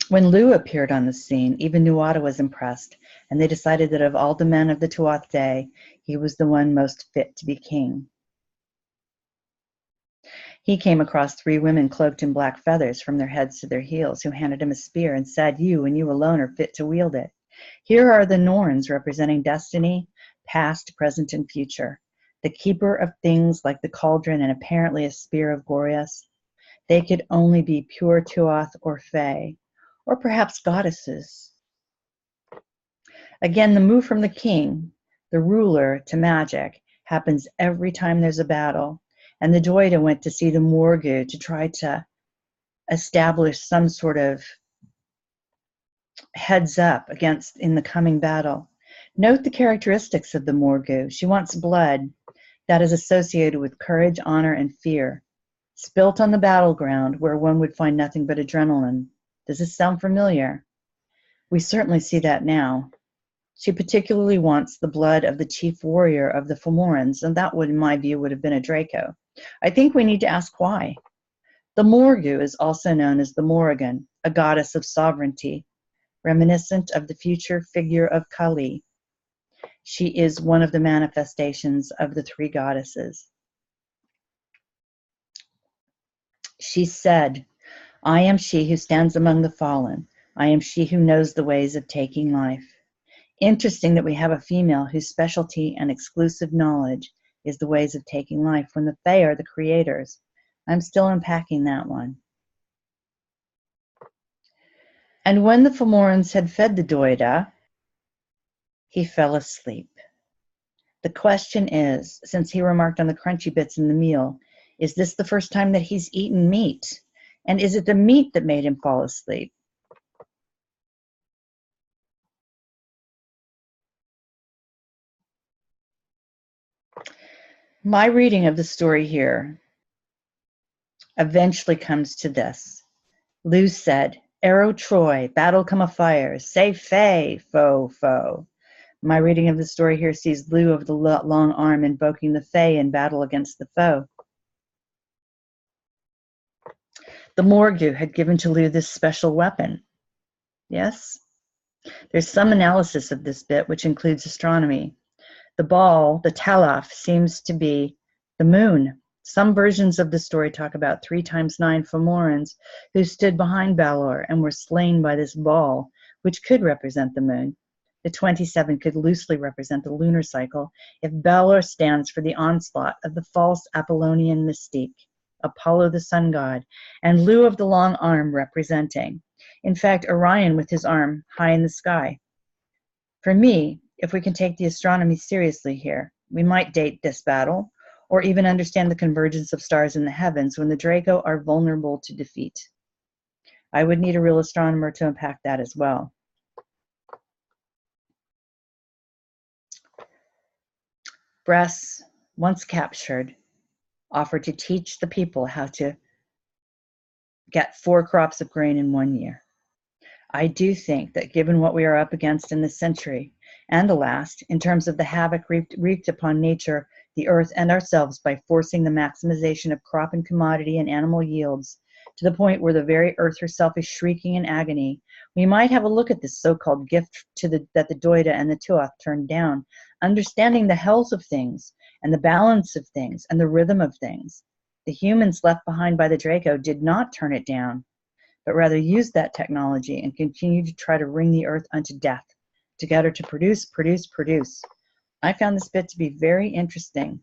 When Lu appeared on the scene, even Nuada was impressed, and they decided that of all the men of the Tuath Day, he was the one most fit to be king. He came across 3 women cloaked in black feathers from their heads to their heels, who handed him a spear and said, "You and you alone are fit to wield it. Here are the Norns representing destiny, past, present, and future. The keeper of things like the cauldron and apparently a spear of Gorias. They could only be pure Tuath or Fae, or perhaps goddesses." Again, the move from the king, the ruler, to magic happens every time there's a battle. And the Doida went to see the Morgu to try to establish some sort of heads up in the coming battle. Note the characteristics of the Morgu. She wants blood that is associated with courage, honor, and fear, spilt on the battleground where one would find nothing but adrenaline. Does this sound familiar? We certainly see that now. She particularly wants the blood of the chief warrior of the Fomorans, and that would, in my view, would have been a Draco. I think we need to ask why. The Morgu is also known as the Morrigan, a goddess of sovereignty, reminiscent of the future figure of Kali. She is one of the manifestations of the 3 goddesses. She said, "I am she who stands among the fallen. I am she who knows the ways of taking life." Interesting that we have a female whose specialty and exclusive knowledge is the ways of taking life, when the Fae are the creators. I'm still unpacking that one. And when the Fomorans had fed the Doida, he fell asleep. The question is, since he remarked on the crunchy bits in the meal, is this the first time that he's eaten meat? And is it the meat that made him fall asleep? My reading of the story here eventually comes to this. Lu said, "Arrow Troy, battle come a fire, say fey, foe, foe." My reading of the story here sees Lu of the long arm invoking the Fae in battle against the foe. The Morgu had given to Lu this special weapon. Yes? There's some analysis of this bit, which includes astronomy. The ball, the Talaf, seems to be the moon. Some versions of the story talk about 3 times 9 Fomorans who stood behind Balor and were slain by this ball, which could represent the moon. The 27 could loosely represent the lunar cycle if Balor stands for the onslaught of the false Apollonian mystique, Apollo the sun god, and Lu of the long arm representing, in fact, Orion with his arm high in the sky. For me, if we can take the astronomy seriously here, we might date this battle, or even understand the convergence of stars in the heavens when the Draco are vulnerable to defeat. I would need a real astronomer to unpack that as well. Bress, once captured, offered to teach the people how to get 4 crops of grain in 1 year. I do think that given what we are up against in this century, and the last, in terms of the havoc wreaked upon nature, the earth, and ourselves by forcing the maximization of crop and commodity and animal yields to the point where the very earth herself is shrieking in agony, we might have a look at this so-called gift that the Doida and the Tuath turned down, understanding the health of things, and the balance of things, and the rhythm of things. The humans left behind by the Draco did not turn it down, but rather used that technology and continued to try to wring the earth unto death, to get her to produce, produce, produce. I found this bit to be very interesting.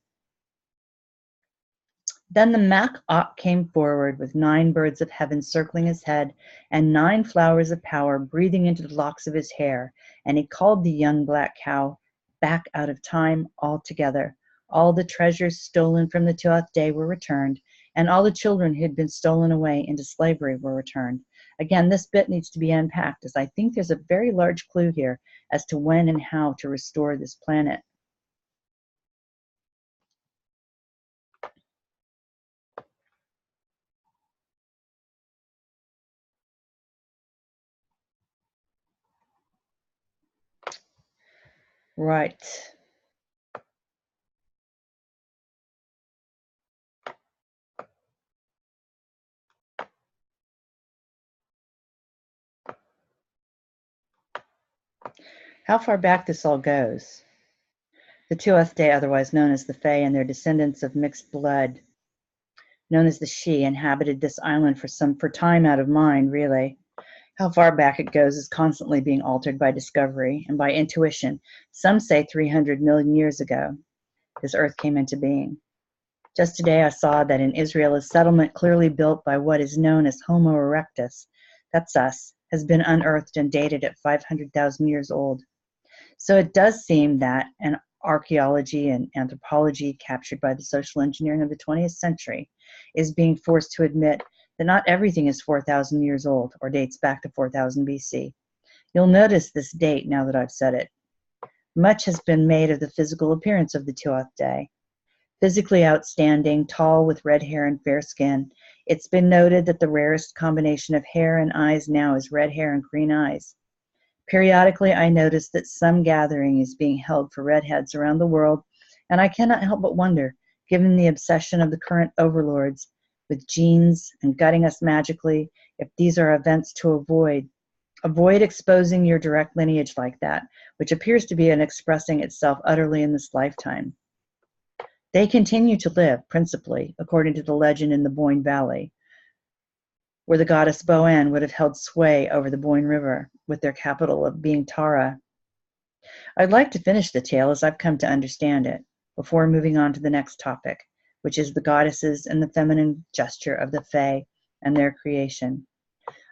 Then the Mak-Ot came forward with 9 birds of heaven circling his head and 9 flowers of power breathing into the locks of his hair, and he called the young black cow back out of time altogether. All the treasures stolen from the Tuath Day were returned, and all the children who had been stolen away into slavery were returned. Again, this bit needs to be unpacked, as I think there's a very large clue here as to when and how to restore this planet. Right. How far back this all goes. The Tuath Day, otherwise known as the Fae, and their descendants of mixed blood, known as the Sidhe, inhabited this island for time out of mind, really. How far back it goes is constantly being altered by discovery and by intuition. Some say 300 million years ago, this earth came into being. Just today I saw that in Israel, a settlement clearly built by what is known as Homo erectus, that's us, has been unearthed and dated at 500,000 years old. So it does seem that an archaeology and anthropology captured by the social engineering of the 20th century is being forced to admit that not everything is 4,000 years old or dates back to 4000 BC. You'll notice this date now that I've said it. Much has been made of the physical appearance of the Tuath Day. Physically outstanding, tall with red hair and fair skin, it's been noted that the rarest combination of hair and eyes now is red hair and green eyes. Periodically, I notice that some gathering is being held for redheads around the world, and I cannot help but wonder, given the obsession of the current overlords with genes and gutting us magically, if these are events to avoid. Avoid exposing your direct lineage like that, which appears to be an expressing itself utterly in this lifetime. They continue to live, principally, according to the legend in the Boyne Valley, where the goddess Boann would have held sway over the Boyne River, with their capital of being Tara. I'd like to finish the tale as I've come to understand it, before moving on to the next topic, which is the goddesses and the feminine gesture of the Fae and their creation.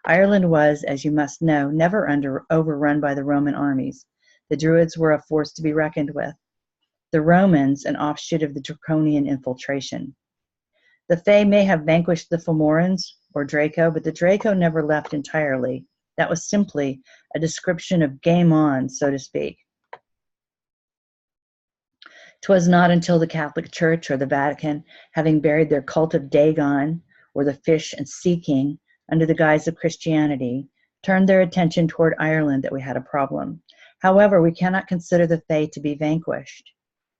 Ireland was, as you must know, never overrun by the Roman armies. The Druids were a force to be reckoned with. The Romans, an offshoot of the Draconian infiltration. The Fae may have vanquished the Fomorans or Draco, but the Draco never left entirely. That was simply a description of game on, so to speak. 'Twas not until the Catholic Church or the Vatican, having buried their cult of Dagon, or the fish and sea king, under the guise of Christianity, turned their attention toward Ireland that we had a problem. However, we cannot consider the Fae to be vanquished.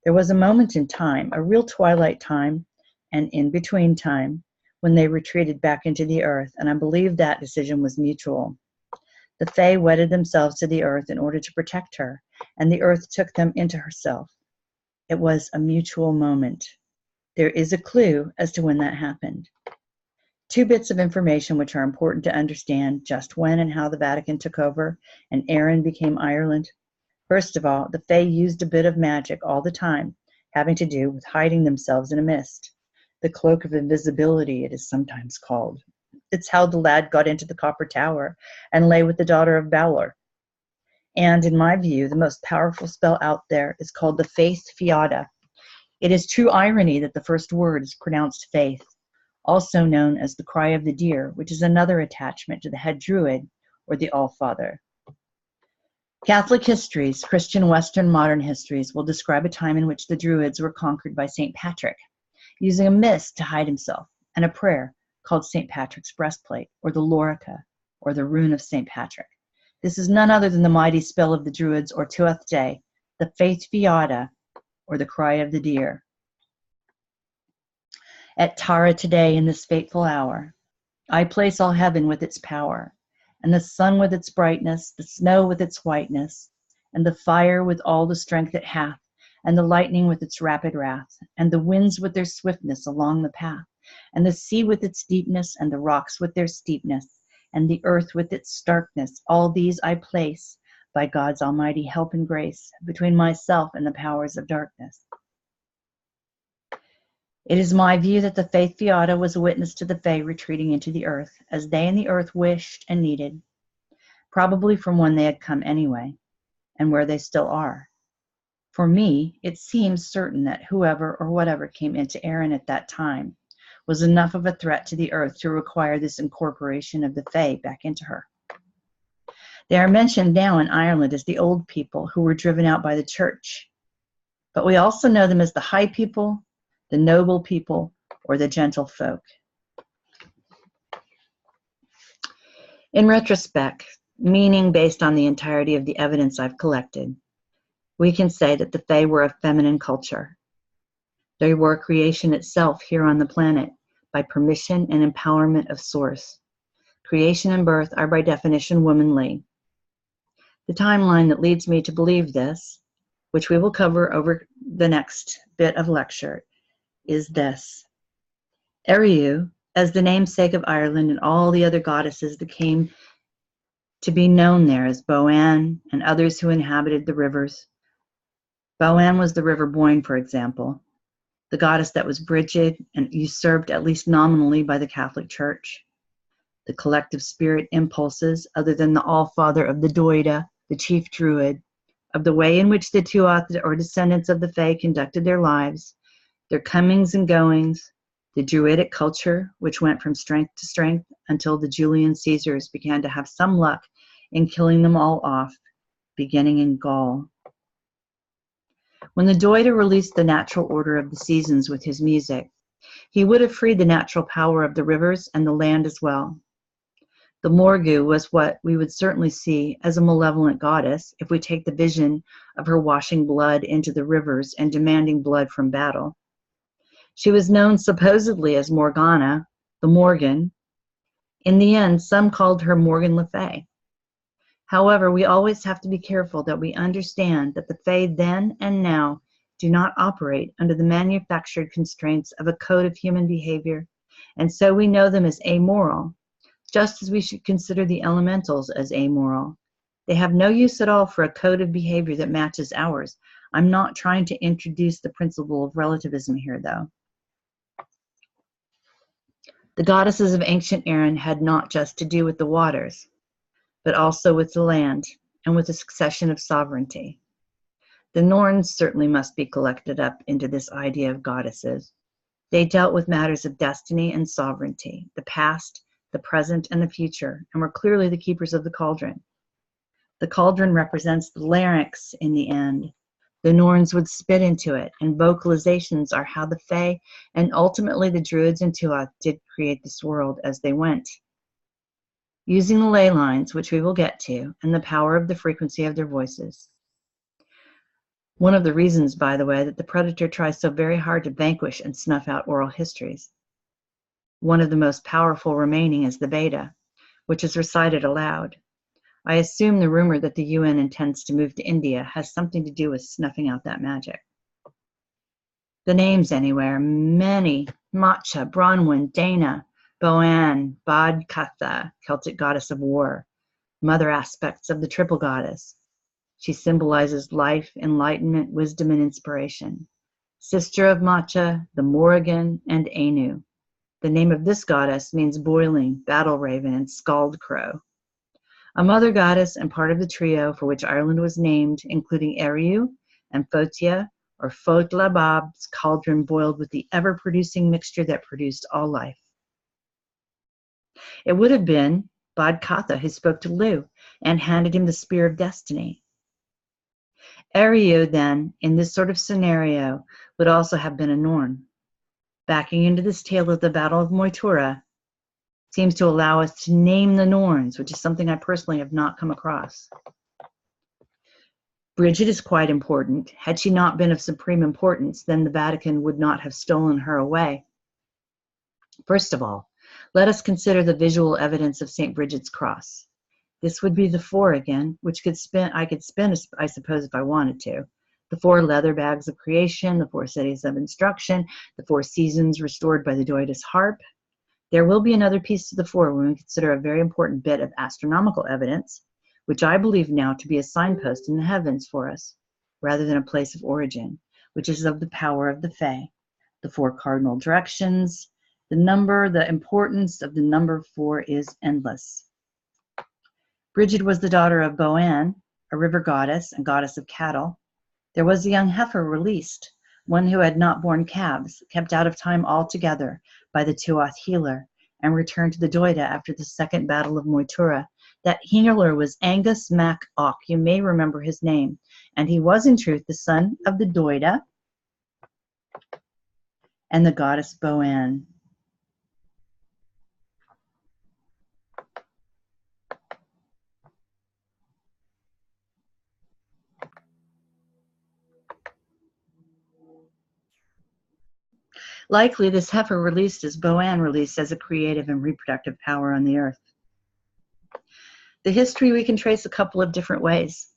There was a moment in time, a real twilight time, and in-between time, when they retreated back into the earth, and I believe that decision was mutual. The Fae wedded themselves to the earth in order to protect her, and the earth took them into herself. It was a mutual moment. There is a clue as to when that happened. Two bits of information which are important to understand just when and how the Vatican took over and Erin became Ireland. First of all, the Fae used a bit of magic all the time, having to do with hiding themselves in a mist. The cloak of invisibility, it is sometimes called. It's how the lad got into the Copper Tower and lay with the daughter of Balor. And in my view, the most powerful spell out there is called the Faith Fiata. It is true irony that the first word is pronounced faith, also known as the cry of the deer, which is another attachment to the head druid or the All-Father. Catholic histories, Christian Western modern histories, will describe a time in which the Druids were conquered by St. Patrick, using a mist to hide himself, and a prayer called St. Patrick's breastplate, or the Lorica, or the rune of St. Patrick. This is none other than the mighty spell of the Druids, or Tuath Day, the Faith Fiata, or the cry of the deer. At Tara today, in this fateful hour, I place all heaven with its power, and the sun with its brightness, the snow with its whiteness, and the fire with all the strength it hath, and the lightning with its rapid wrath, and the winds with their swiftness along the path, and the sea with its deepness, and the rocks with their steepness, and the earth with its starkness, all these I place, by God's almighty help and grace, between myself and the powers of darkness. It is my view that the Faith Fiata was a witness to the Fae retreating into the earth, as they and the earth wished and needed, probably from when they had come anyway, and where they still are. For me, it seems certain that whoever or whatever came into Erin at that time was enough of a threat to the earth to require this incorporation of the Fae back into her. They are mentioned now in Ireland as the old people who were driven out by the church, but we also know them as the high people, the noble people, or the gentle folk. In retrospect, meaning based on the entirety of the evidence I've collected, we can say that the Fae were a feminine culture. They were creation itself here on the planet by permission and empowerment of Source. Creation and birth are by definition womanly. The timeline that leads me to believe this, which we will cover over the next bit of lecture, is this. Eriu, as the namesake of Ireland and all the other goddesses that came to be known there as Boann and others who inhabited the rivers. Boann was the river Boyne, for example, the goddess that was frigid and usurped at least nominally by the Catholic Church. The collective spirit impulses, other than the All-Father of the Doida, the chief druid, of the way in which the Tuatha or descendants of the Fae conducted their lives, their comings and goings, the Druidic culture, which went from strength to strength until the Julian Caesars began to have some luck in killing them all off, beginning in Gaul. When the Doida released the natural order of the seasons with his music, he would have freed the natural power of the rivers and the land as well. The Morgu was what we would certainly see as a malevolent goddess if we take the vision of her washing blood into the rivers and demanding blood from battle. She was known supposedly as Morgana, the Morgan. In the end, some called her Morgan Le Fay. However, we always have to be careful that we understand that the Fae then and now do not operate under the manufactured constraints of a code of human behavior, and so we know them as amoral, just as we should consider the elementals as amoral. They have no use at all for a code of behavior that matches ours. I'm not trying to introduce the principle of relativism here, though. The goddesses of ancient Erin had not just to do with the waters, but also with the land and with the succession of sovereignty. The Norns certainly must be collected up into this idea of goddesses. They dealt with matters of destiny and sovereignty, the past, the present, and the future, and were clearly the keepers of the cauldron. The cauldron represents the larynx in the end. The Norns would spit into it, and vocalizations are how the Fae and ultimately the Druids and Tuath did create this world as they went. Using the ley lines, which we will get to, and the power of the frequency of their voices. One of the reasons, by the way, that the predator tries so very hard to vanquish and snuff out oral histories. One of the most powerful remaining is the Veda, which is recited aloud. I assume the rumor that the UN intends to move to India has something to do with snuffing out that magic. The names anywhere, many, Matcha, Bronwyn, Dana, Boann, Bodkatha, Celtic goddess of war, mother aspects of the triple goddess. She symbolizes life, enlightenment, wisdom, and inspiration. Sister of Matcha, the Morrigan, and Anu. The name of this goddess means boiling, battle raven, and scald crow. A mother goddess and part of the trio for which Ireland was named, including Eriu and Fotia, or Fotla Bab's cauldron boiled with the ever-producing mixture that produced all life. It would have been Bodkatha who spoke to Lu and handed him the spear of destiny. Eriu, then, in this sort of scenario, would also have been a Norn. Backing into this tale of the Battle of Moytura seems to allow us to name the Norns, which is something I personally have not come across. Bridget is quite important. Had she not been of supreme importance, then the Vatican would not have stolen her away. First of all, let us consider the visual evidence of St. Bridget's cross. This would be the four again, which I could spin, I suppose, if I wanted to. The four leather bags of creation, the four cities of instruction, the four seasons restored by the Doidas harp. There will be another piece to the four when we consider a very important bit of astronomical evidence, which I believe now to be a signpost in the heavens for us, rather than a place of origin, which is of the power of the Fae, the four cardinal directions. The importance of the number four is endless. Bridget was the daughter of Boann, a river goddess and goddess of cattle. There was a young heifer released, one who had not borne calves, kept out of time altogether by the Tuath healer, and returned to the Doida after the second battle of Moytura. That healer was Angus Mac Och. You may remember his name. And he was in truth the son of the Doida and the goddess Boann. Likely, this heifer released as Boann released as a creative and reproductive power on the earth. The history we can trace a couple of different ways.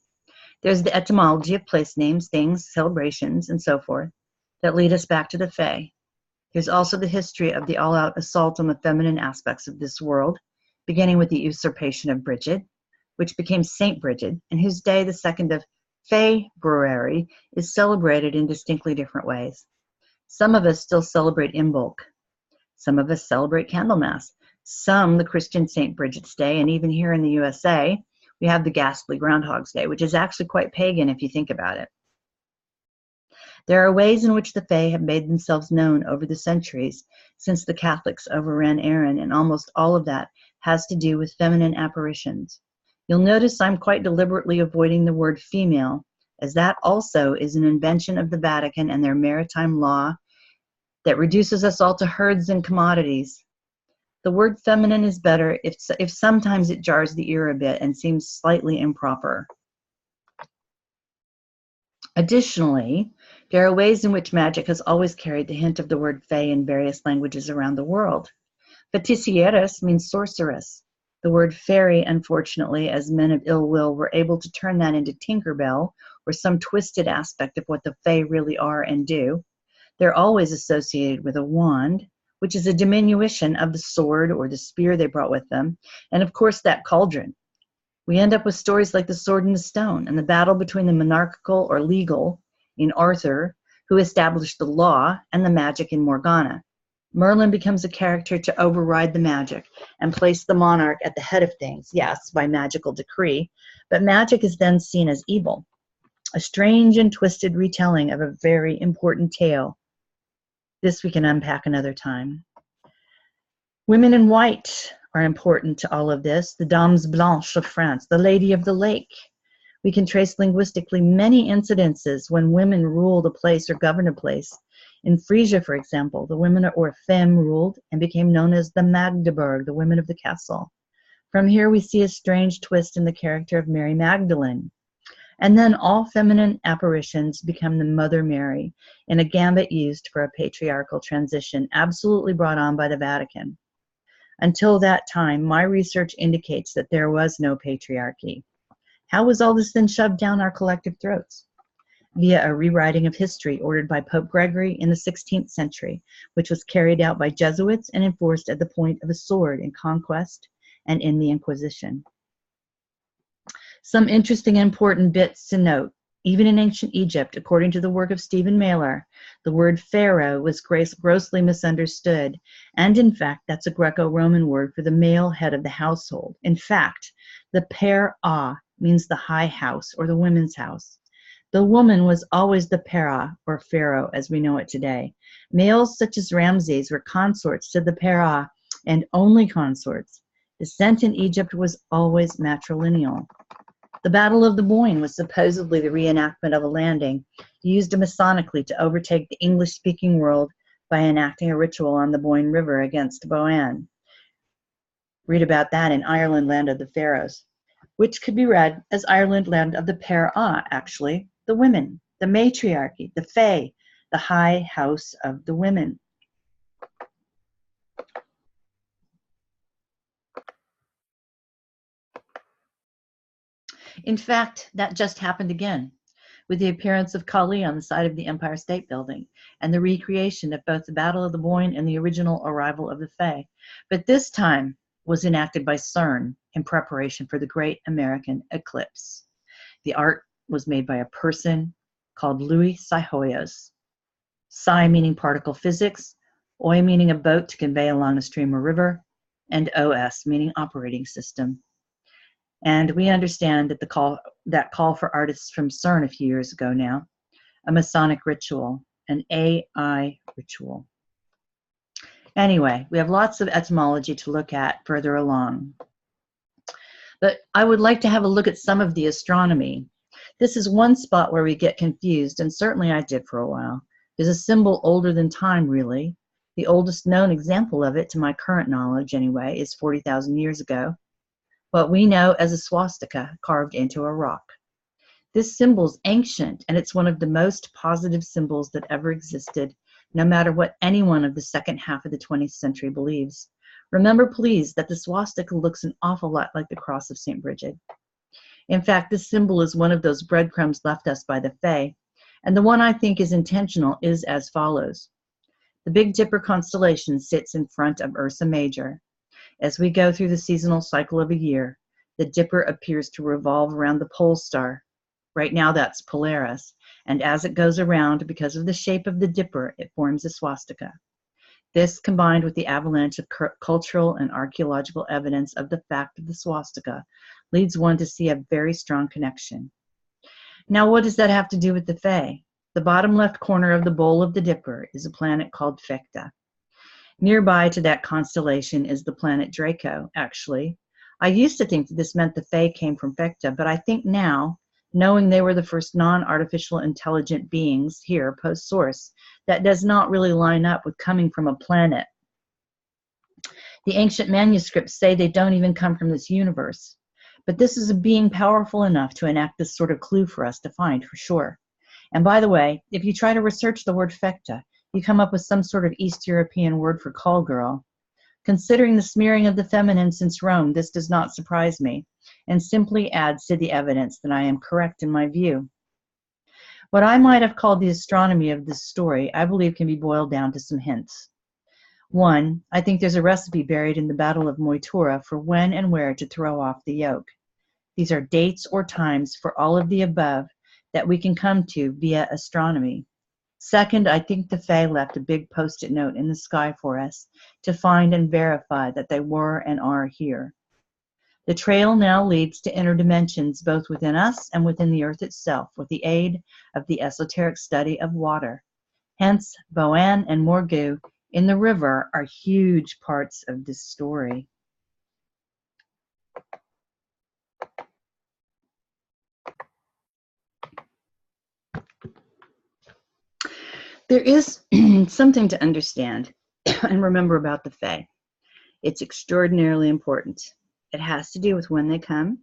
There's the etymology of place names, things, celebrations, and so forth that lead us back to the Fae. There's also the history of the all-out assault on the feminine aspects of this world, beginning with the usurpation of Bridget, which became Saint Bridget, and whose day, the 2nd of February, is celebrated in distinctly different ways. Some of us still celebrate Imbolc. Some of us celebrate Candlemas. Some, the Christian St. Bridget's Day, and even here in the USA, we have the ghastly Groundhog's Day, which is actually quite pagan if you think about it. There are ways in which the Fae have made themselves known over the centuries since the Catholics overran Erin, and almost all of that has to do with feminine apparitions. You'll notice I'm quite deliberately avoiding the word female, as that also is an invention of the Vatican and their maritime law that reduces us all to herds and commodities. The word feminine is better if sometimes it jars the ear a bit and seems slightly improper. Additionally, there are ways in which magic has always carried the hint of the word Fae in various languages around the world. Feticieras means sorceress. The word fairy, unfortunately, as men of ill will were able to turn that into Tinkerbell, or some twisted aspect of what the Fae really are and do. They're always associated with a wand, which is a diminution of the sword or the spear they brought with them, and of course that cauldron. We end up with stories like the Sword and the Stone, and the battle between the monarchical or legal in Arthur, who established the law, and the magic in Morgana. Merlin becomes a character to override the magic and place the monarch at the head of things, yes, by magical decree, but magic is then seen as evil, a strange and twisted retelling of a very important tale. This we can unpack another time. Women in white are important to all of this, the Dames Blanches of France, the Lady of the Lake. We can trace linguistically many incidences when women ruled a place or governed a place. In Frisia, for example, the women or femme ruled and became known as the Magdeburg, the women of the castle. From here we see a strange twist in the character of Mary Magdalene. And then all feminine apparitions become the Mother Mary in a gambit used for a patriarchal transition, absolutely brought on by the Vatican. Until that time, my research indicates that there was no patriarchy. How was all this then shoved down our collective throats? Via a rewriting of history ordered by Pope Gregory in the 16th century, which was carried out by Jesuits and enforced at the point of a sword in conquest and in the Inquisition. Some interesting and important bits to note. Even in ancient Egypt, according to the work of Stephen Mailer, the word pharaoh was grossly misunderstood, and in fact, that's a Greco-Roman word for the male head of the household. In fact, the per-ah means the high house or the women's house. The woman was always the pera, or pharaoh as we know it today. Males such as Ramses were consorts to the pera, and only consorts. Descent in Egypt was always matrilineal. The Battle of the Boyne was supposedly the reenactment of a landing used masonically to overtake the English-speaking world by enacting a ritual on the Boyne River against Boann. Read about that in Ireland, Land of the Pharaohs, which could be read as Ireland, Land of the Per-ah, actually, the women, the matriarchy, the fae, the high house of the women. In fact, that just happened again, with the appearance of Kali on the side of the Empire State Building, and the recreation of both the Battle of the Boyne and the original arrival of the Fae. But this time was enacted by CERN in preparation for the Great American Eclipse. The art was made by a person called Louis Psi-Hoyos. Psi meaning particle physics, Oi meaning a boat to convey along a stream or river, and OS meaning operating system. And we understand that that call for artists from CERN a few years ago now, a Masonic ritual, an AI ritual. Anyway, we have lots of etymology to look at further along. But I would like to have a look at some of the astronomy. This is one spot where we get confused, and certainly I did for a while. There's a symbol older than time, really. The oldest known example of it, to my current knowledge anyway, is 40,000 years ago. What we know as a swastika carved into a rock. This symbol's ancient, and it's one of the most positive symbols that ever existed, no matter what anyone of the second half of the 20th century believes. Remember, please, that the swastika looks an awful lot like the cross of St. Bridget. In fact, this symbol is one of those breadcrumbs left us by the Fae, and the one I think is intentional is as follows. The Big Dipper constellation sits in front of Ursa Major. As we go through the seasonal cycle of a year, the Dipper appears to revolve around the pole star. Right now that's Polaris, and as it goes around, because of the shape of the Dipper, it forms a swastika. This, combined with the avalanche of cultural and archaeological evidence of the fact of the swastika, leads one to see a very strong connection. Now, what does that have to do with the Fae? The bottom left corner of the bowl of the Dipper is a planet called Phecta. Nearby to that constellation is the planet Draco, actually. I used to think that this meant the Fae came from Phecta, but I think now, knowing they were the first non-artificial intelligent beings here post-source, that does not really line up with coming from a planet. The ancient manuscripts say they don't even come from this universe. But this is a being powerful enough to enact this sort of clue for us to find for sure. And by the way, if you try to research the word Phecta, you come up with some sort of East European word for call girl. Considering the smearing of the feminine since Rome, this does not surprise me, and simply adds to the evidence that I am correct in my view. What I might have called the astronomy of this story, I believe can be boiled down to some hints. One, I think there's a recipe buried in the Battle of Moytura for when and where to throw off the yoke. These are dates or times for all of the above that we can come to via astronomy. Second, I think the Fae left a big post-it note in the sky for us to find and verify that they were and are here. The trail now leads to inner dimensions both within us and within the earth itself with the aid of the esoteric study of water. Hence, Boann and Morgul in the river are huge parts of this story. There is something to understand and remember about the Fae. It's extraordinarily important. It has to do with when they come,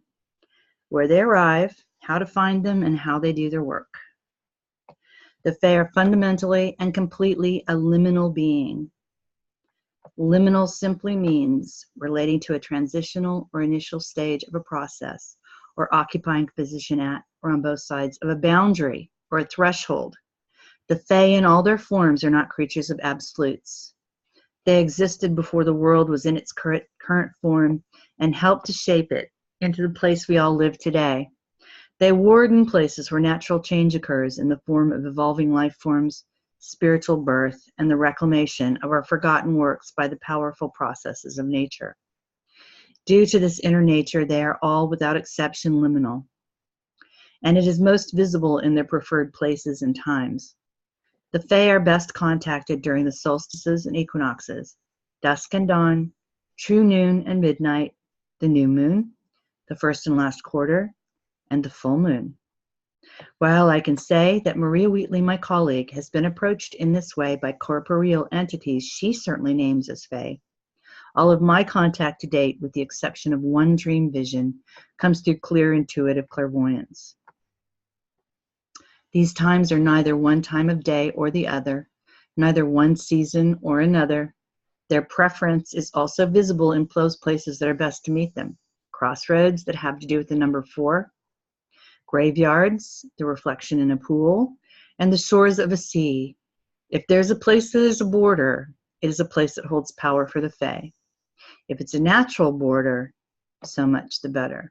where they arrive, how to find them, and how they do their work. The Fae are fundamentally and completely a liminal being. Liminal simply means relating to a transitional or initial stage of a process, or occupying a position at or on both sides of a boundary or a threshold. The Fae in all their forms are not creatures of absolutes. They existed before the world was in its current form and helped to shape it into the place we all live today. They warden places where natural change occurs in the form of evolving life forms, spiritual birth, and the reclamation of our forgotten works by the powerful processes of nature. Due to this inner nature, they are all, without exception, liminal, and it is most visible in their preferred places and times. The Fae are best contacted during the solstices and equinoxes, dusk and dawn, true noon and midnight, the new moon, the first and last quarter, and the full moon. While I can say that Maria Wheatley, my colleague, has been approached in this way by corporeal entities she certainly names as Fae, all of my contact to date, with the exception of one dream vision, comes through clear intuitive clairvoyance. These times are neither one time of day or the other, neither one season or another. Their preference is also visible in those places that are best to meet them. Crossroads that have to do with the number 4, graveyards, the reflection in a pool, and the shores of a sea. If there's a place that is a border, it is a place that holds power for the Fae. If it's a natural border, so much the better.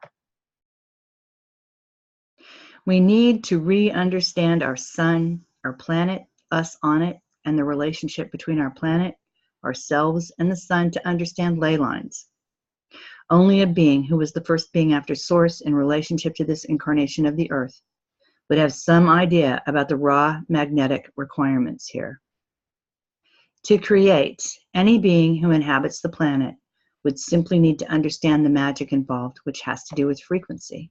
We need to re-understand our sun, our planet, us on it, and the relationship between our planet, ourselves, and the sun to understand ley lines. Only a being who was the first being after Source in relationship to this incarnation of the Earth would have some idea about the raw magnetic requirements here. To create, any being who inhabits the planet would simply need to understand the magic involved, which has to do with frequency.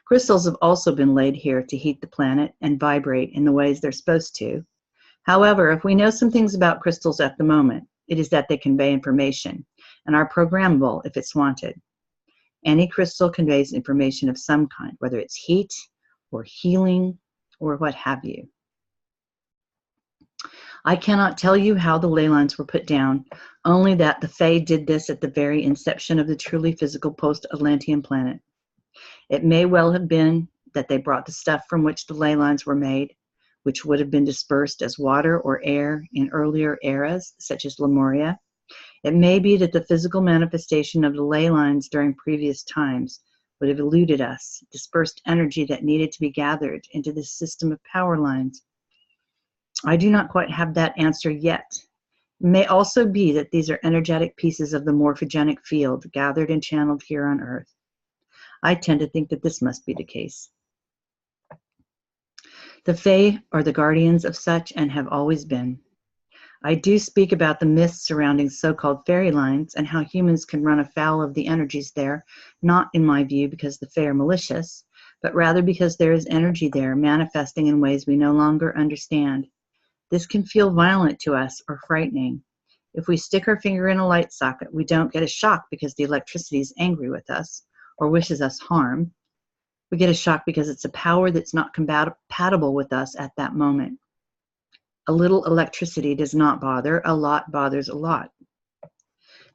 Crystals have also been laid here to heat the planet and vibrate in the ways they're supposed to. However, if we know some things about crystals at the moment, it is that they convey information and are programmable if it's wanted. Any crystal conveys information of some kind, whether it's heat or healing or what have you. I cannot tell you how the ley lines were put down, only that the Fae did this at the very inception of the truly physical post-Atlantean planet. It may well have been that they brought the stuff from which the ley lines were made, which would have been dispersed as water or air in earlier eras, such as Lemuria. It may be that the physical manifestation of the ley lines during previous times would have eluded us, dispersed energy that needed to be gathered into this system of power lines. I do not quite have that answer yet. It may also be that these are energetic pieces of the morphogenic field gathered and channeled here on Earth. I tend to think that this must be the case. The Fae are the guardians of such and have always been. I do speak about the myths surrounding so-called fairy lines and how humans can run afoul of the energies there, not in my view because the Fae are malicious, but rather because there is energy there manifesting in ways we no longer understand. This can feel violent to us or frightening. If we stick our finger in a light socket, we don't get a shock because the electricity is angry with us or wishes us harm. We get a shock because it's a power that's not compatible with us at that moment. A little electricity does not bother, a lot bothers a lot.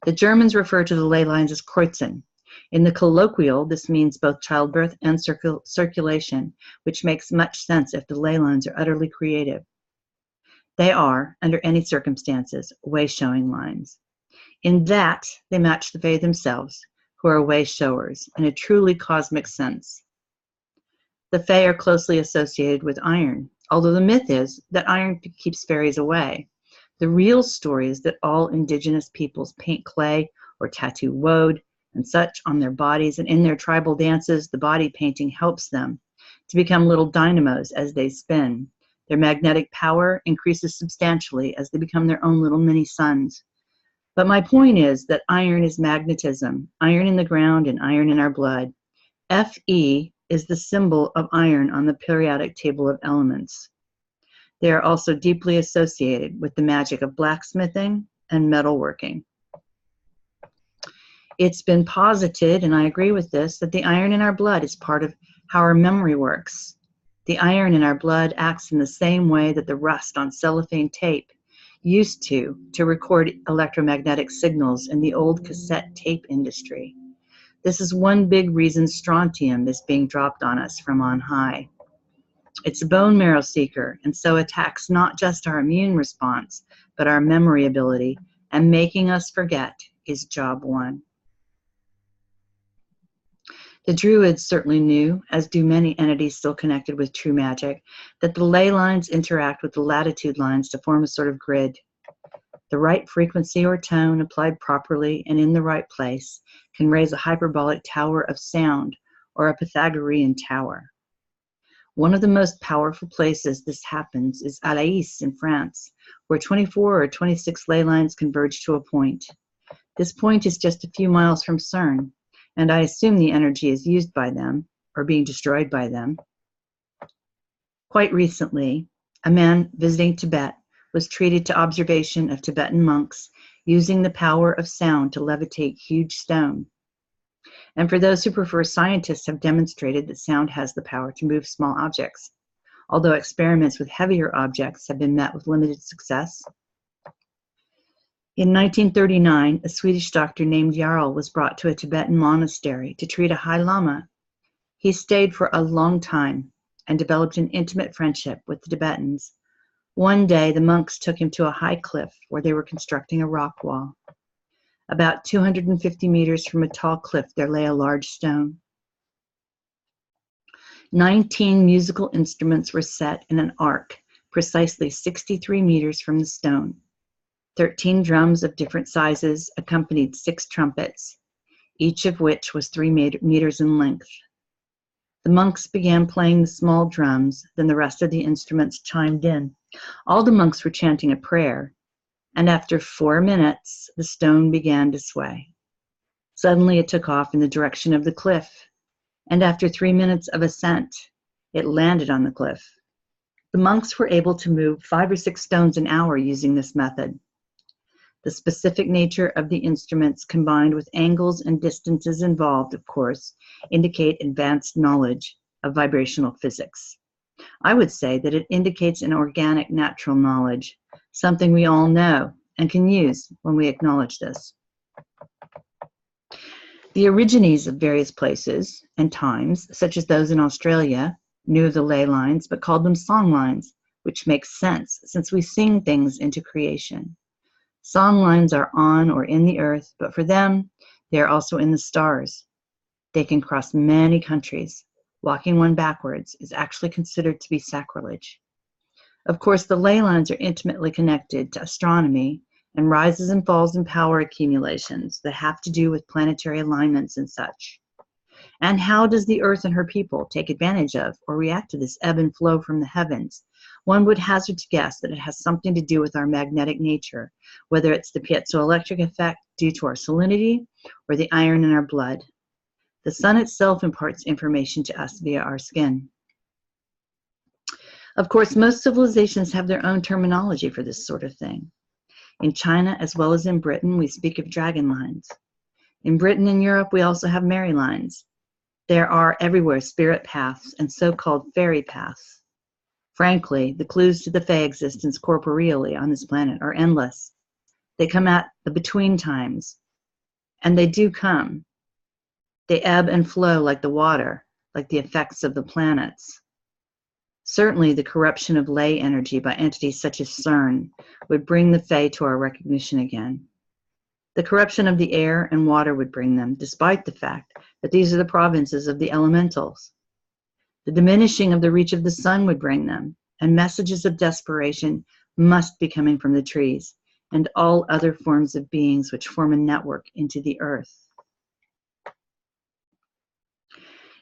The Germans refer to the ley lines as Kreuzen. In the colloquial, this means both childbirth and circulation, which makes much sense if the ley lines are utterly creative. They are, under any circumstances, way-showing lines. In that, they match the Fae themselves, who are way-showers, in a truly cosmic sense. The Fae are closely associated with iron, although the myth is that iron keeps fairies away. The real story is that all indigenous peoples paint clay or tattoo woad and such on their bodies, and in their tribal dances, the body painting helps them to become little dynamos as they spin. Their magnetic power increases substantially as they become their own little mini suns. But my point is that iron is magnetism, iron in the ground and iron in our blood. Fe is the symbol of iron on the periodic table of elements. They are also deeply associated with the magic of blacksmithing and metalworking. It's been posited, and I agree with this, that the iron in our blood is part of how our memory works. The iron in our blood acts in the same way that the rust on cellophane tape used to record electromagnetic signals in the old cassette tape industry. This is one big reason strontium is being dropped on us from on high. It's a bone marrow seeker, and so attacks not just our immune response, but our memory ability, and making us forget is job one. The Druids certainly knew, as do many entities still connected with true magic, that the ley lines interact with the latitude lines to form a sort of grid. The right frequency or tone applied properly and in the right place can raise a hyperbolic tower of sound or a Pythagorean tower. One of the most powerful places this happens is Alais in France, where 24 or 26 ley lines converge to a point. This point is just a few miles from CERN, and I assume the energy is used by them or being destroyed by them. Quite recently, a man visiting Tibet was treated to observation of Tibetan monks using the power of sound to levitate huge stone. And for those who prefer, scientists have demonstrated that sound has the power to move small objects, although experiments with heavier objects have been met with limited success. In 1939, a Swedish doctor named Jarl was brought to a Tibetan monastery to treat a High Lama. He stayed for a long time and developed an intimate friendship with the Tibetans. One day, the monks took him to a high cliff where they were constructing a rock wall. About 250 meters from a tall cliff, there lay a large stone. 19 musical instruments were set in an arc, precisely 63 meters from the stone. 13 drums of different sizes accompanied 6 trumpets, each of which was 3 meters in length. The monks began playing the small drums, then the rest of the instruments chimed in. All the monks were chanting a prayer, and after 4 minutes, the stone began to sway. Suddenly it took off in the direction of the cliff, and after 3 minutes of ascent, it landed on the cliff. The monks were able to move 5 or 6 stones an hour using this method. The specific nature of the instruments, combined with angles and distances involved, of course, indicate advanced knowledge of vibrational physics. I would say that it indicates an organic, natural knowledge, something we all know and can use when we acknowledge this. The origines of various places and times, such as those in Australia, knew the ley lines but called them song lines, which makes sense since we sing things into creation. Song lines are on or in the earth, but for them, they are also in the stars. They can cross many countries. Walking one backwards is actually considered to be sacrilege. Of course, the ley lines are intimately connected to astronomy and rises and falls in power accumulations that have to do with planetary alignments and such. And how does the earth and her people take advantage of or react to this ebb and flow from the heavens? One would hazard to guess that it has something to do with our magnetic nature, whether it's the piezoelectric effect due to our salinity or the iron in our blood. The sun itself imparts information to us via our skin. Of course, most civilizations have their own terminology for this sort of thing. In China, as well as in Britain, we speak of dragon lines. In Britain and Europe, we also have Mary lines. There are everywhere spirit paths and so-called fairy paths. Frankly, the clues to the Fae existence corporeally on this planet are endless. They come at the between times, and they do come. They ebb and flow like the water, like the effects of the planets. Certainly, the corruption of ley energy by entities such as CERN would bring the Fae to our recognition again. The corruption of the air and water would bring them, despite the fact that these are the provinces of the elementals. The diminishing of the reach of the sun would bring them, and messages of desperation must be coming from the trees and all other forms of beings which form a network into the earth.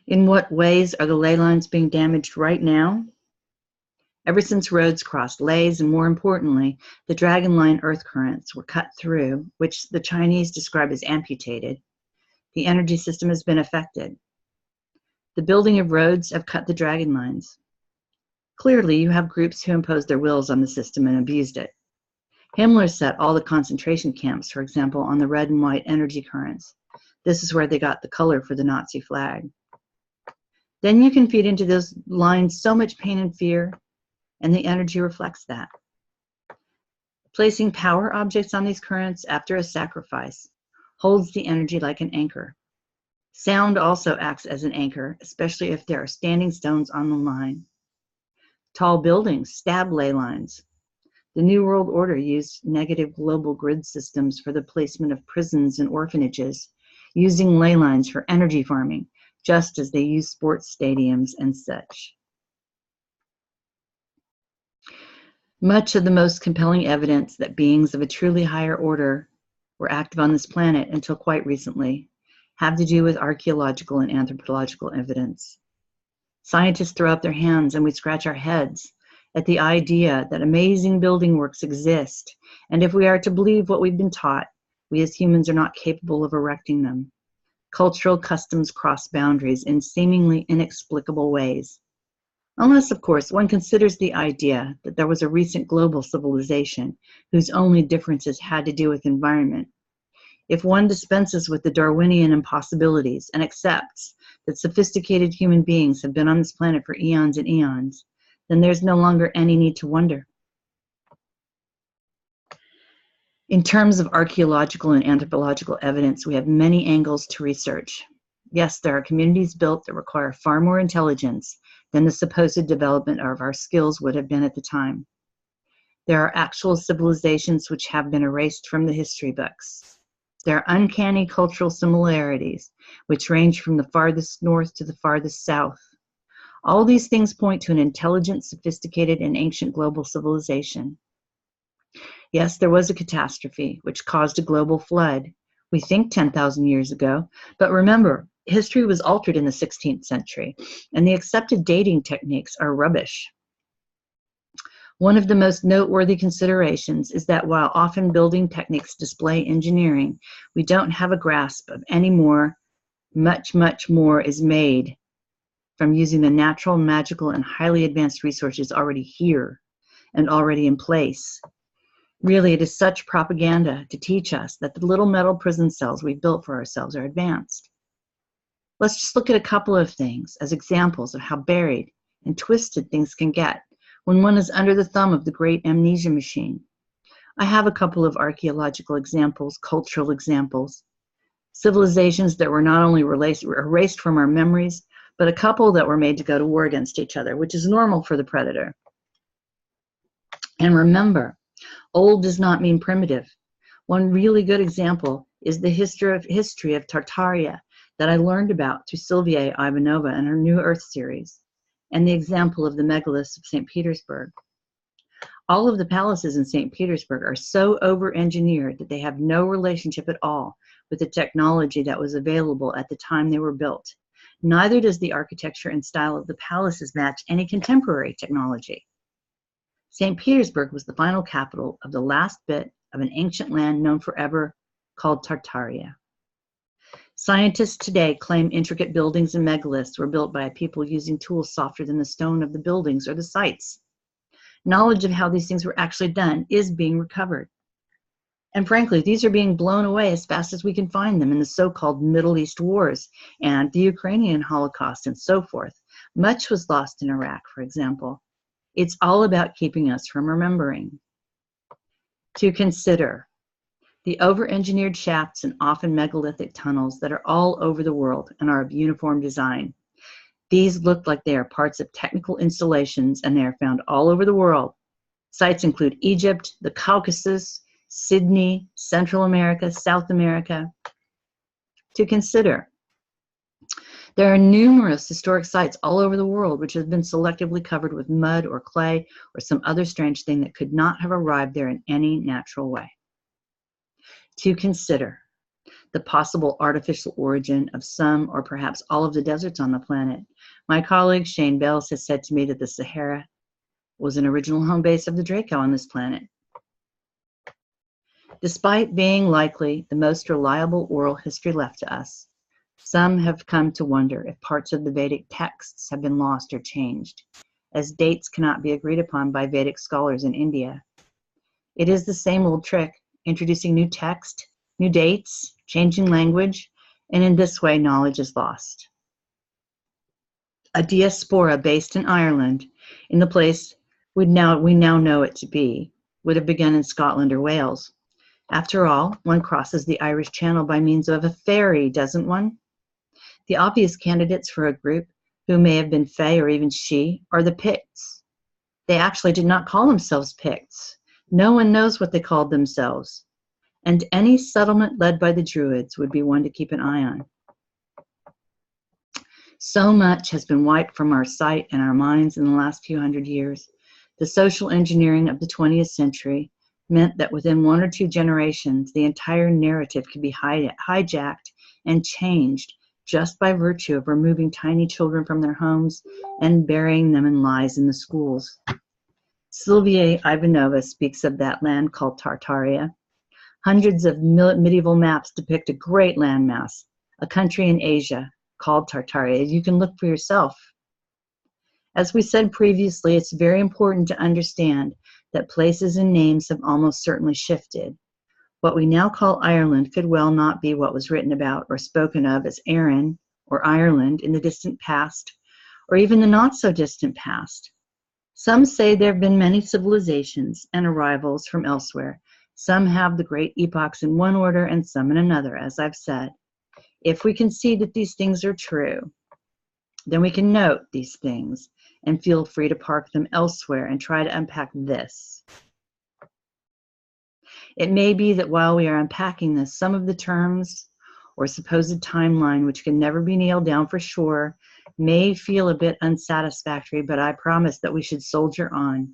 In what ways are the ley lines being damaged right now? Ever since roads crossed leys, and more importantly, the dragon line earth currents were cut through, which the Chinese describe as amputated, the energy system has been affected. The building of roads have cut the dragon lines. Clearly, you have groups who imposed their wills on the system and abused it. Himmler set all the concentration camps, for example, on the red and white energy currents. This is where they got the color for the Nazi flag. Then you can feed into those lines so much pain and fear, and the energy reflects that. Placing power objects on these currents after a sacrifice holds the energy like an anchor. Sound also acts as an anchor, especially if there are standing stones on the line. Tall buildings stab ley lines. The New World Order used negative global grid systems for the placement of prisons and orphanages, using ley lines for energy farming, just as they use sports stadiums and such. Much of the most compelling evidence that beings of a truly higher order were active on this planet until quite recently have to do with archaeological and anthropological evidence. Scientists throw up their hands and we scratch our heads at the idea that amazing building works exist, and if we are to believe what we've been taught, we as humans are not capable of erecting them. Cultural customs cross boundaries in seemingly inexplicable ways. Unless, of course, one considers the idea that there was a recent global civilization whose only differences had to do with environment. If one dispenses with the Darwinian impossibilities and accepts that sophisticated human beings have been on this planet for eons and eons, then there's no longer any need to wonder. In terms of archaeological and anthropological evidence, we have many angles to research. Yes, there are communities built that require far more intelligence than the supposed development of our skills would have been at the time. There are actual civilizations which have been erased from the history books. There are uncanny cultural similarities, which range from the farthest north to the farthest south. All these things point to an intelligent, sophisticated, and ancient global civilization. Yes, there was a catastrophe which caused a global flood. We think 10,000 years ago, but remember, history was altered in the 16th century, and the accepted dating techniques are rubbish. One of the most noteworthy considerations is that while often building techniques display engineering, we don't have a grasp of any more, much more is made from using the natural, magical, and highly advanced resources already here and already in place. Really, it is such propaganda to teach us that the little metal prison cells we built for ourselves are advanced. Let's just look at a couple of things as examples of how buried and twisted things can get when one is under the thumb of the great amnesia machine. I have a couple of archaeological examples, cultural examples, civilizations that were not only erased from our memories, but a couple that were made to go to war against each other, which is normal for the predator. And remember, old does not mean primitive. One really good example is the history of Tartaria that I learned about through Sylvia Ivanova in her New Earth series, and the example of the megaliths of St. Petersburg. All of the palaces in St. Petersburg are so over-engineered that they have no relationship at all with the technology that was available at the time they were built. Neither does the architecture and style of the palaces match any contemporary technology. St. Petersburg was the final capital of the last bit of an ancient land known forever called Tartaria. Scientists today claim intricate buildings and megaliths were built by a people using tools softer than the stone of the buildings or the sites. Knowledge of how these things were actually done is being recovered. And frankly, these are being blown away as fast as we can find them in the so-called Middle East wars and the Ukrainian Holocaust and so forth. Much was lost in Iraq, for example. It's all about keeping us from remembering. To consider the over-engineered shafts and often megalithic tunnels that are all over the world and are of uniform design. These look like they are parts of technical installations, and they are found all over the world. Sites include Egypt, the Caucasus, Sydney, Central America, South America. To consider There are numerous historic sites all over the world which have been selectively covered with mud or clay or some other strange thing that could not have arrived there in any natural way. To consider the possible artificial origin of some or perhaps all of the deserts on the planet, my colleague Shane Bells has said to me that the Sahara was an original home base of the Draco on this planet. Despite being likely the most reliable oral history left to us, some have come to wonder if parts of the Vedic texts have been lost or changed, as dates cannot be agreed upon by Vedic scholars in India. It is the same old trick, introducing new text, new dates, changing language, and in this way knowledge is lost. A diaspora based in Ireland, in the place we now know it to be, would have begun in Scotland or Wales. After all, one crosses the Irish Channel by means of a ferry, doesn't one? The obvious candidates for a group who may have been Fey or even She are the Picts. They actually did not call themselves Picts. No one knows what they called themselves. And any settlement led by the Druids would be one to keep an eye on. So much has been wiped from our sight and our minds in the last few hundred years. The social engineering of the 20th century meant that within 1 or 2 generations, the entire narrative could be hijacked and changed just by virtue of removing tiny children from their homes and burying them in lies in the schools. Sylvia Ivanova speaks of that land called Tartaria. Hundreds of medieval maps depict a great landmass, a country in Asia called Tartaria. You can look for yourself. As we said previously, it's very important to understand that places and names have almost certainly shifted. What we now call Ireland could well not be what was written about or spoken of as Erin or Ireland in the distant past, or even the not so distant past. Some say there have been many civilizations and arrivals from elsewhere. Some have the great epochs in one order and some in another, as I've said. If we can see that these things are true, then we can note these things and feel free to park them elsewhere and try to unpack this. It may be that while we are unpacking this, some of the terms or supposed timeline, which can never be nailed down for sure, may feel a bit unsatisfactory, but I promise that we should soldier on.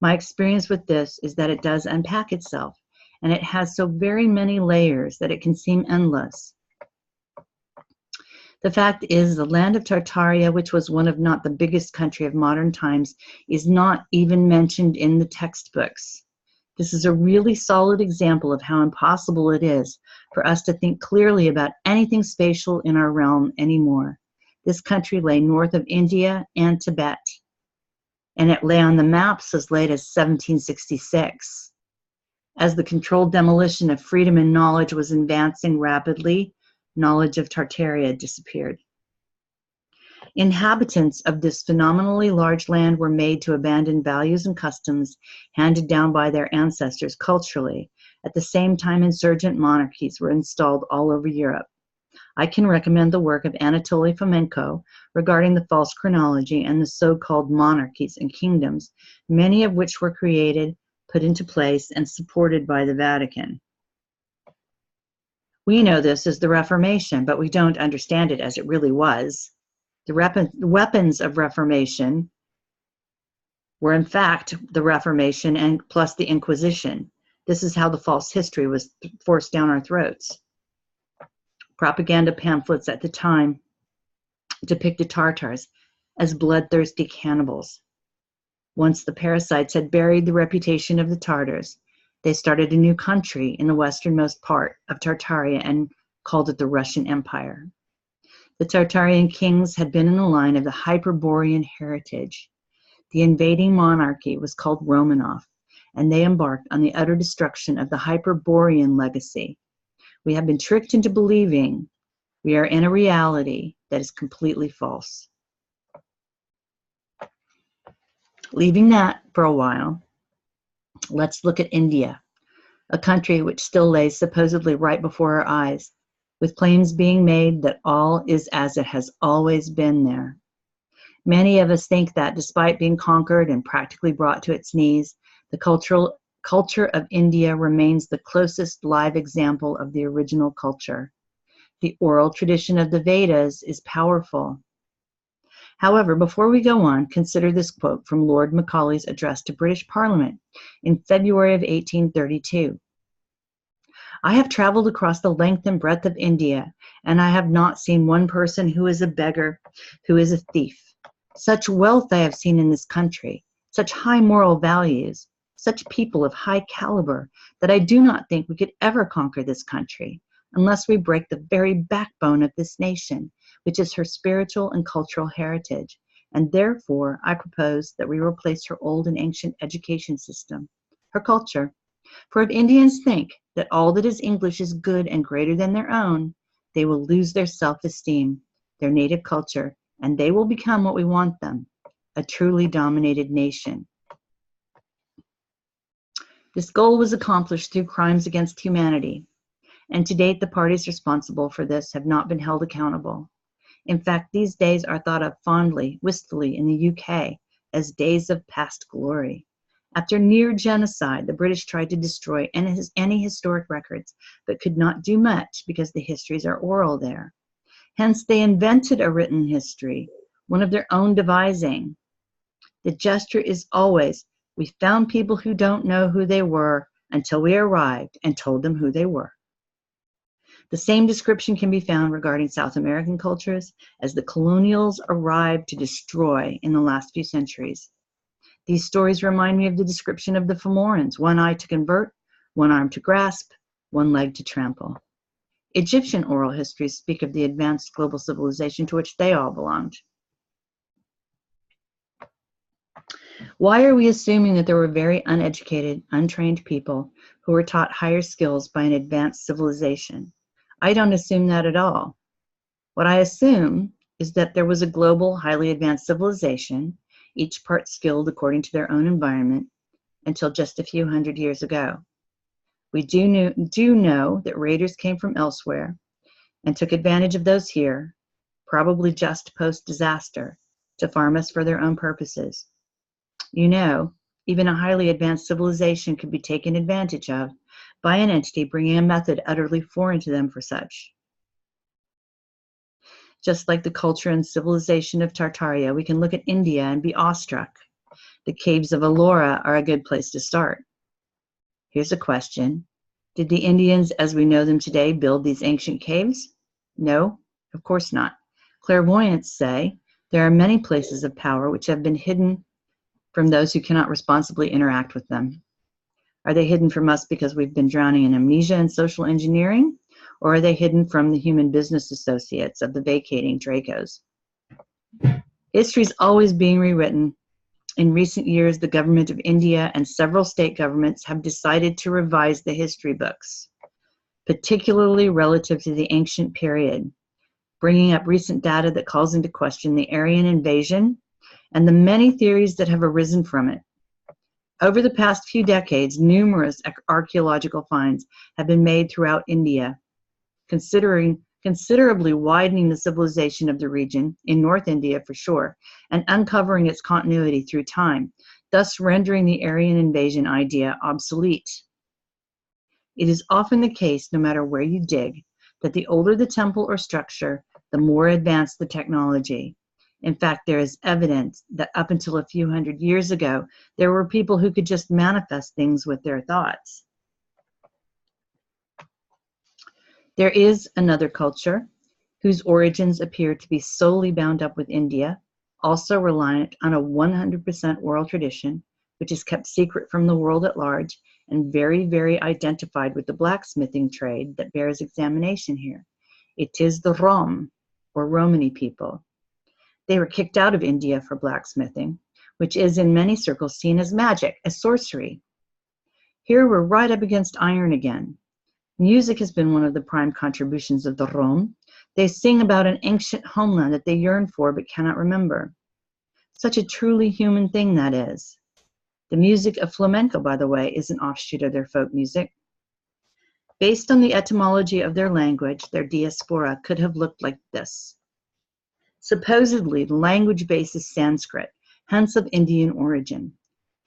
My experience with this is that it does unpack itself, and it has so very many layers that it can seem endless. The fact is, the land of Tartaria, which was one of not the biggest country of modern times, is not even mentioned in the textbooks. This is a really solid example of how impossible it is for us to think clearly about anything spatial in our realm anymore. This country lay north of India and Tibet, and it lay on the maps as late as 1766. As the controlled demolition of freedom and knowledge was advancing rapidly, knowledge of Tartaria disappeared. Inhabitants of this phenomenally large land were made to abandon values and customs handed down by their ancestors culturally. At the same time, insurgent monarchies were installed all over Europe. I can recommend the work of Anatoly Fomenko regarding the false chronology and the so-called monarchies and kingdoms, many of which were created, put into place, and supported by the Vatican. We know this as the Reformation, but we don't understand it as it really was. The weapons of Reformation were in fact the Reformation and plus the Inquisition. This is how the false history was forced down our throats. Propaganda pamphlets at the time depicted Tartars as bloodthirsty cannibals. Once the parasites had buried the reputation of the Tartars, they started a new country in the westernmost part of Tartaria and called it the Russian Empire. The Tartarian kings had been in the line of the Hyperborean heritage. The invading monarchy was called Romanov, and they embarked on the utter destruction of the Hyperborean legacy. We have been tricked into believing we are in a reality that is completely false. Leaving that for a while, let's look at India, a country which still lays supposedly right before our eyes, with claims being made that all is as it has always been there. Many of us think that despite being conquered and practically brought to its knees, the culture of India remains the closest live example of the original culture. The oral tradition of the Vedas is powerful. However, before we go on, consider this quote from Lord Macaulay's address to British Parliament in February of 1832. "I have traveled across the length and breadth of India, and I have not seen one person who is a beggar, who is a thief. Such wealth I have seen in this country, such high moral values, such people of high caliber, that I do not think we could ever conquer this country unless we break the very backbone of this nation, which is her spiritual and cultural heritage, and therefore I propose that we replace her old and ancient education system, her culture. For if Indians think that all that is English is good and greater than their own, they will lose their self-esteem, their native culture, and they will become what we want them, a truly dominated nation." This goal was accomplished through crimes against humanity, and to date the parties responsible for this have not been held accountable. In fact, these days are thought of fondly, wistfully in the UK as days of past glory. After near genocide, the British tried to destroy any historic records, but could not do much because the histories are oral there. Hence, they invented a written history, one of their own devising. The gesture is always, "We found people who don't know who they were until we arrived and told them who they were." The same description can be found regarding South American cultures as the colonials arrived to destroy in the last few centuries. These stories remind me of the description of the Fomorans: one eye to convert, one arm to grasp, one leg to trample. Egyptian oral histories speak of the advanced global civilization to which they all belonged. Why are we assuming that there were very uneducated, untrained people who were taught higher skills by an advanced civilization? I don't assume that at all. What I assume is that there was a global, highly advanced civilization, each part skilled according to their own environment, until just a few hundred years ago. We do know that raiders came from elsewhere and took advantage of those here, probably just post-disaster, to farm us for their own purposes. You know, even a highly advanced civilization could be taken advantage of by an entity bringing a method utterly foreign to them for such. Just like the culture and civilization of Tartaria, we can look at India and be awestruck. The caves of Ellora are a good place to start. Here's a question. Did the Indians, as we know them today, build these ancient caves? No, of course not. Clairvoyants say there are many places of power which have been hidden from those who cannot responsibly interact with them. Are they hidden from us because we've been drowning in amnesia and social engineering? Or are they hidden from the human business associates of the vacating Dracos? History's always being rewritten. In recent years, the government of India and several state governments have decided to revise the history books, particularly relative to the ancient period, bringing up recent data that calls into question the Aryan invasion and the many theories that have arisen from it. Over the past few decades, numerous archaeological finds have been made throughout India, considerably widening the civilization of the region, in North India for sure, and uncovering its continuity through time, thus rendering the Aryan invasion idea obsolete. It is often the case, no matter where you dig, that the older the temple or structure, the more advanced the technology. In fact, there is evidence that up until a few hundred years ago, there were people who could just manifest things with their thoughts. There is another culture whose origins appear to be solely bound up with India, also reliant on a 100% oral tradition, which is kept secret from the world at large and very, very identified with the blacksmithing trade that bears examination here. It is the Rom, or Romani people. They were kicked out of India for blacksmithing, which is in many circles seen as magic, as sorcery. Here we're right up against iron again. Music has been one of the prime contributions of the Rom. They sing about an ancient homeland that they yearn for but cannot remember. Such a truly human thing that is. The music of flamenco, by the way, is an offshoot of their folk music. Based on the etymology of their language, their diaspora could have looked like this. Supposedly, the language base is Sanskrit, hence of Indian origin.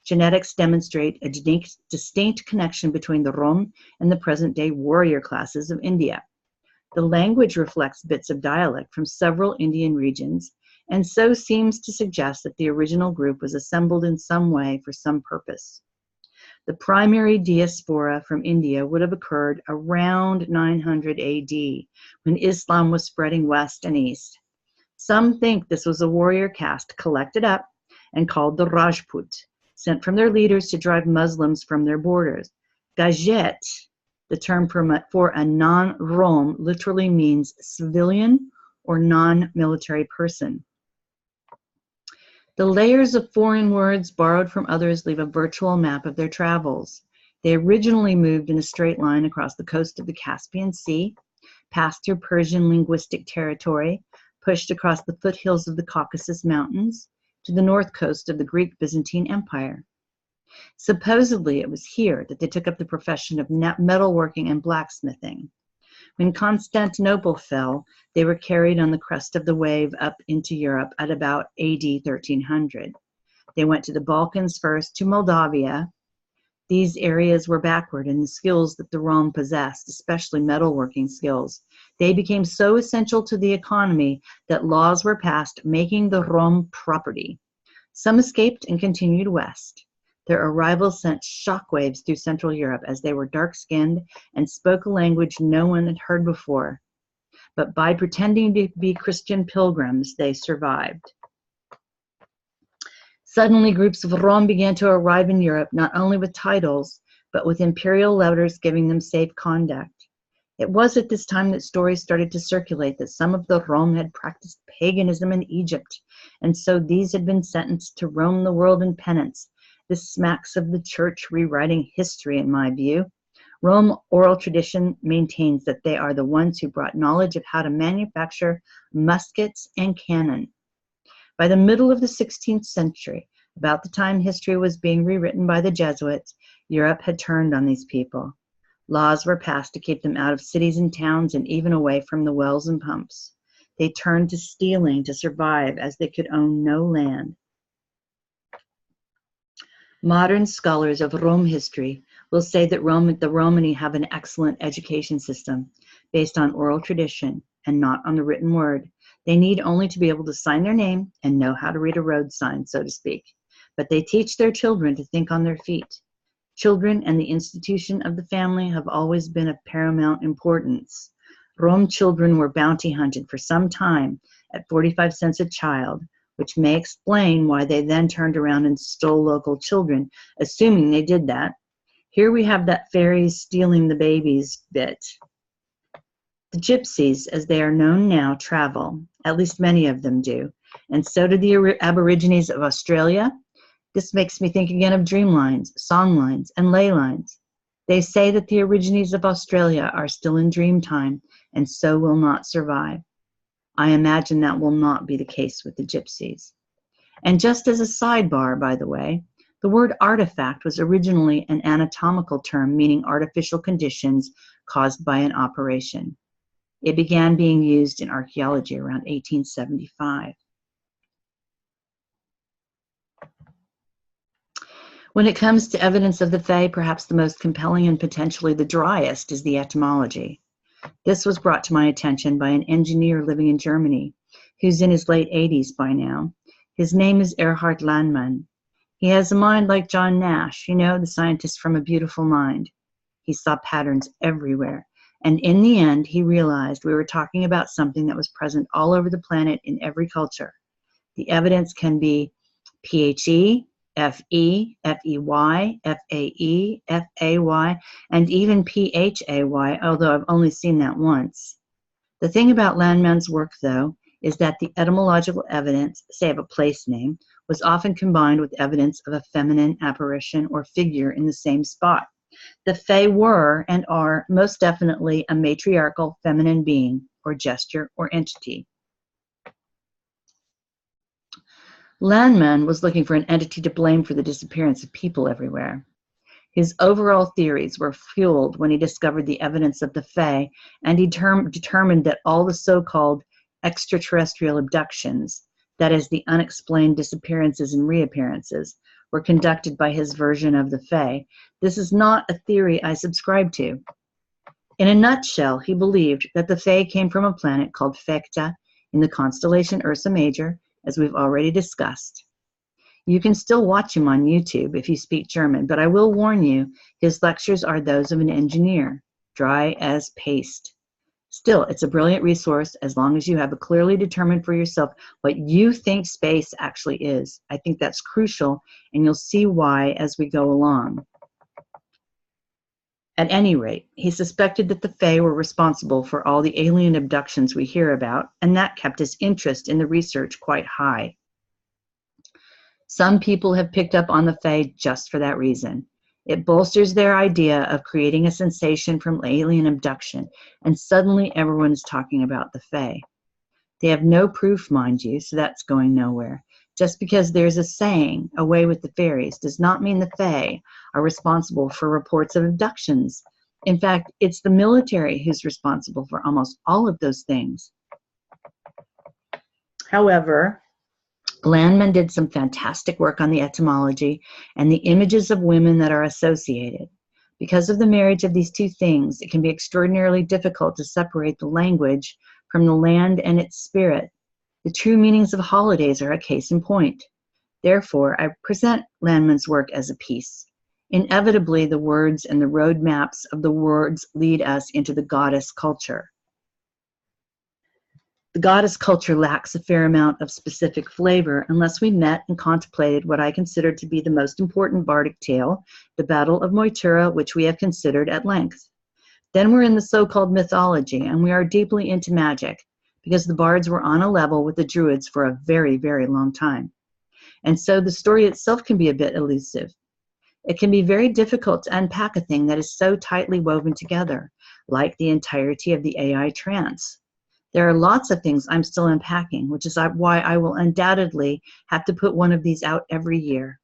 Genetics demonstrate a distinct connection between the Rom and the present-day warrior classes of India. The language reflects bits of dialect from several Indian regions, and so seems to suggest that the original group was assembled in some way for some purpose. The primary diaspora from India would have occurred around 900 AD, when Islam was spreading west and east. Some think this was a warrior caste collected up and called the Rajput, sent from their leaders to drive Muslims from their borders. Gajet, the term for a non-Rom, literally means civilian or non-military person. The layers of foreign words borrowed from others leave a virtual map of their travels. They originally moved in a straight line across the coast of the Caspian Sea, passed through Persian linguistic territory, pushed across the foothills of the Caucasus Mountains to the north coast of the Greek Byzantine Empire. Supposedly, it was here that they took up the profession of metalworking and blacksmithing. When Constantinople fell, they were carried on the crest of the wave up into Europe at about AD 1300. They went to the Balkans first, to Moldavia. These areas were backward in the skills that the Rom possessed, especially metalworking skills. They became so essential to the economy that laws were passed making the Rom property. Some escaped and continued west. Their arrival sent shockwaves through Central Europe as they were dark-skinned and spoke a language no one had heard before. But by pretending to be Christian pilgrims, they survived. Suddenly, groups of Rom began to arrive in Europe, not only with titles, but with imperial letters giving them safe conduct. It was at this time that stories started to circulate that some of the Rom had practiced paganism in Egypt, and so these had been sentenced to roam the world in penance. This smacks of the church rewriting history, in my view. Rome oral tradition maintains that they are the ones who brought knowledge of how to manufacture muskets and cannon. By the middle of the 16th century, about the time history was being rewritten by the Jesuits, Europe had turned on these people. Laws were passed to keep them out of cities and towns and even away from the wells and pumps. They turned to stealing to survive as they could own no land. Modern scholars of Rome history will say that the Romani have an excellent education system based on oral tradition and not on the written word. They need only to be able to sign their name and know how to read a road sign, so to speak. But they teach their children to think on their feet. Children and the institution of the family have always been of paramount importance. Rome children were bounty hunted for some time at 45 cents a child, which may explain why they then turned around and stole local children, assuming they did that. Here we have that fairies stealing the babies bit. The gypsies, as they are known now, travel. At least many of them do. And so do the Aborigines of Australia. This makes me think again of dreamlines, songlines, and ley lines. They say that the Aborigines of Australia are still in dream time and so will not survive. I imagine that will not be the case with the gypsies. And just as a sidebar, by the way, the word artifact was originally an anatomical term meaning artificial conditions caused by an operation. It began being used in archaeology around 1875. When it comes to evidence of the Fae, perhaps the most compelling and potentially the driest is the etymology. This was brought to my attention by an engineer living in Germany, who's in his late 80s by now. His name is Erhard Landmann. He has a mind like John Nash, you know, the scientist from A Beautiful Mind. He saw patterns everywhere. And in the end, he realized we were talking about something that was present all over the planet in every culture. The evidence can be PHE, FE, FEY, FAE, FAY, and even PHAY, although I've only seen that once. The thing about Landmann's work, though, is that the etymological evidence, say of a place name, was often combined with evidence of a feminine apparition or figure in the same spot. The Fae were and are most definitely a matriarchal feminine being or gesture or entity. Landmann was looking for an entity to blame for the disappearance of people everywhere. His overall theories were fueled when he discovered the evidence of the Fae, and he determined that all the so-called extraterrestrial abductions, that is, the unexplained disappearances and reappearances, were conducted by his version of the Fae. This is not a theory I subscribe to. In a nutshell, he believed that the Fae came from a planet called Vecta in the constellation Ursa Major, as we've already discussed. You can still watch him on YouTube if you speak German, but I will warn you, his lectures are those of an engineer, dry as paste. Still, it's a brilliant resource as long as you have a clearly determined for yourself what you think space actually is. I think that's crucial, and you'll see why as we go along. At any rate, he suspected that the Fae were responsible for all the alien abductions we hear about, and that kept his interest in the research quite high. Some people have picked up on the Fae just for that reason. It bolsters their idea of creating a sensation from alien abduction, and suddenly everyone is talking about the Fae. They have no proof, mind you, so that's going nowhere. Just because there's a saying, away with the fairies, does not mean the Fae are responsible for reports of abductions. In fact, it's the military who's responsible for almost all of those things. However, Landman did some fantastic work on the etymology and the images of women that are associated. Because of the marriage of these two things, it can be extraordinarily difficult to separate the language from the land and its spirit. The true meanings of holidays are a case in point. Therefore, I present Landman's work as a piece. Inevitably, the words and the road maps of the words lead us into the goddess culture. The goddess culture lacks a fair amount of specific flavor unless we met and contemplated what I consider to be the most important bardic tale, the Battle of Moytura, which we have considered at length. Then we're in the so-called mythology, and we are deeply into magic, because the bards were on a level with the druids for a very, very long time. And so the story itself can be a bit elusive. It can be very difficult to unpack a thing that is so tightly woven together, like the entirety of the AI trance. There are lots of things I'm still unpacking, which is why I will undoubtedly have to put one of these out every year.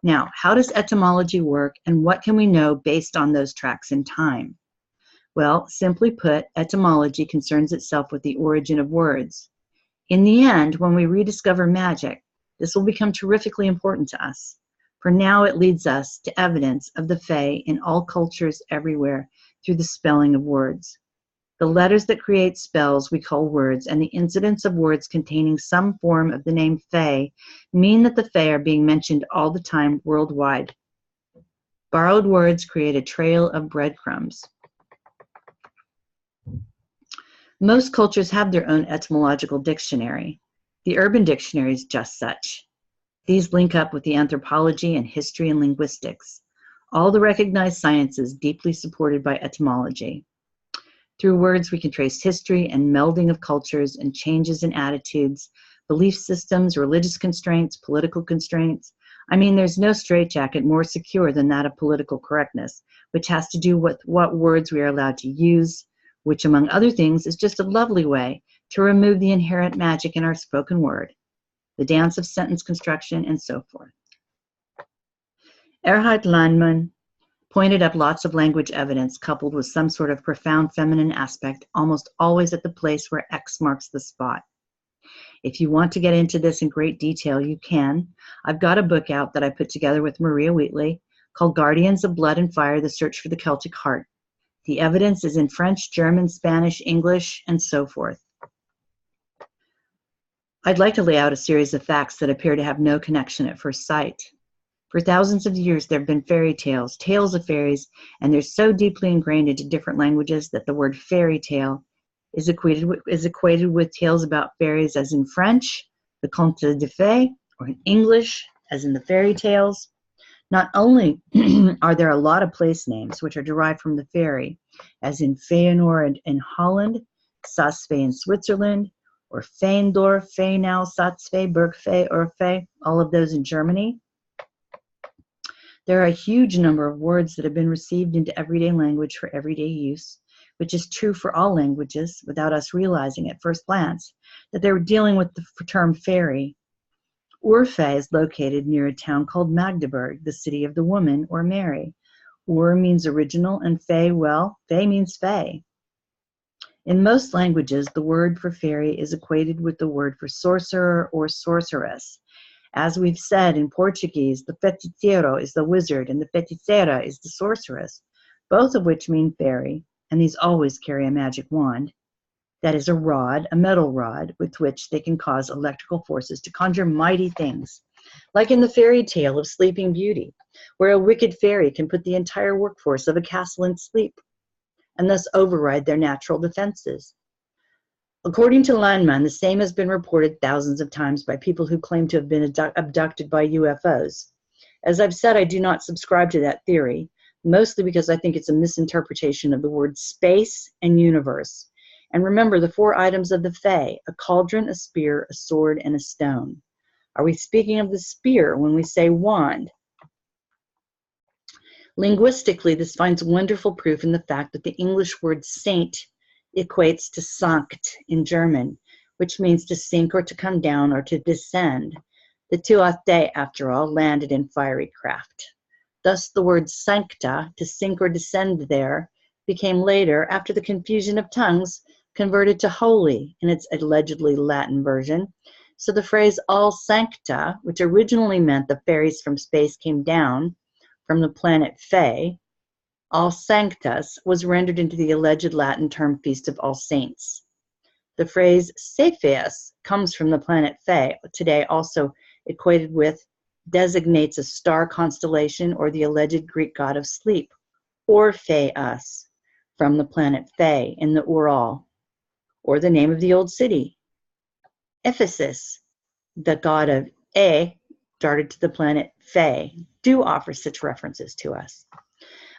Now, how does etymology work, and what can we know based on those tracks in time? Well, simply put, etymology concerns itself with the origin of words. In the end, when we rediscover magic, this will become terrifically important to us. For now, it leads us to evidence of the Fae in all cultures everywhere through the spelling of words. The letters that create spells we call words, and the incidence of words containing some form of the name Fae mean that the Fae are being mentioned all the time worldwide. Borrowed words create a trail of breadcrumbs. Most cultures have their own etymological dictionary. The Urban Dictionary is just such. These link up with the anthropology and history and linguistics, all the recognized sciences deeply supported by etymology. Through words, we can trace history and melding of cultures and changes in attitudes, belief systems, religious constraints, political constraints. I mean, there's no straitjacket more secure than that of political correctness, which has to do with what words we are allowed to use, which, among other things, is just a lovely way to remove the inherent magic in our spoken word, the dance of sentence construction, and so forth. Erhard Landman pointed up lots of language evidence coupled with some sort of profound feminine aspect, almost always at the place where X marks the spot. If you want to get into this in great detail, you can. I've got a book out that I put together with Maria Wheatley called Guardians of Blood and Fire, The Search for the Celtic Heart. The evidence is in French, German, Spanish, English, and so forth. I'd like to lay out a series of facts that appear to have no connection at first sight. For thousands of years, there have been fairy tales, tales of fairies, and they're so deeply ingrained into different languages that the word fairy tale is equated with tales about fairies, as in French, the contes de fées, or in English, as in the fairy tales. Not only are there a lot of place names which are derived from the fairy, as in Feyenoord in Holland, Saas-Fee in Switzerland, or Feendorf, Feenau, Saas-Fee, Bergfee, Urfee, all of those in Germany. There are a huge number of words that have been received into everyday language for everyday use, which is true for all languages without us realizing at first glance that they were dealing with the term fairy. Urfee is located near a town called Magdeburg, the city of the woman, or Mary. Ur means original, and fey, well, fey means fey. In most languages, the word for fairy is equated with the word for sorcerer or sorceress. As we've said in Portuguese, the feiticeiro is the wizard and the feiticeira is the sorceress, both of which mean fairy, and these always carry a magic wand. That is a rod, a metal rod, with which they can cause electrical forces to conjure mighty things, like in the fairy tale of Sleeping Beauty, where a wicked fairy can put the entire workforce of a castle in sleep, and thus override their natural defenses. According to Landman, the same has been reported thousands of times by people who claim to have been abducted by UFOs. As I've said, I do not subscribe to that theory, mostly because I think it's a misinterpretation of the words space and universe. And remember the 4 items of the Fae: a cauldron, a spear, a sword, and a stone. Are we speaking of the spear when we say wand? Linguistically, this finds wonderful proof in the fact that the English word saint equates to sankt in German, which means to sink or to come down or to descend. The Tuatha, after all, landed in fiery craft. Thus the word sancta, to sink or descend there, became later, after the confusion of tongues, converted to holy in its allegedly Latin version. So the phrase all sancta, which originally meant the fairies from space came down from the planet Fae, all sanctus, was rendered into the alleged Latin term Feast of All Saints. The phrase Cepheus comes from the planet Fae, today also equated with, designates a star constellation or the alleged Greek god of sleep, Orpheus, from the planet Fae in the Ural, or the name of the old city. Ephesus, the god of darted to the planet Fae, do offer such references to us.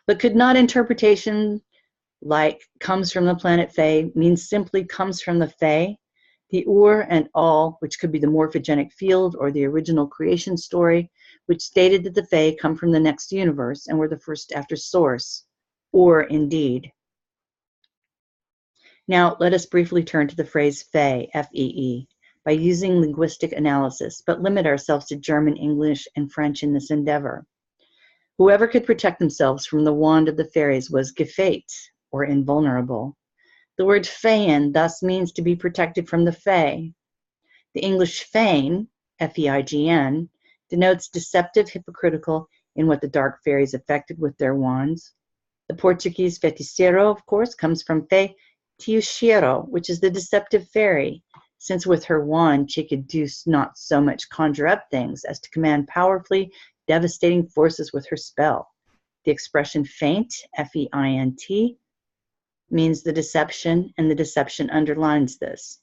But could not interpretation like comes from the planet Fae means simply comes from the Fae? The Ur and All, which could be the morphogenic field or the original creation story, which stated that the Fae come from the next universe and were the first after Source, or indeed. Now, let us briefly turn to the phrase Fae, F-E-E, by using linguistic analysis, but limit ourselves to German, English, and French in this endeavor. Whoever could protect themselves from the wand of the fairies was gefeit, or invulnerable. The word feign thus means to be protected from the Fae. The English feign, F-E-I-G-N, denotes deceptive, hypocritical in what the dark fairies effected with their wands. The Portuguese feiticeiro, of course, comes from feiticeiro, which is the deceptive fairy, since with her wand she could do not so much conjure up things as to command powerfully devastating forces with her spell. The expression feint, F-E-I-N-T, means the deception, and the deception underlines this.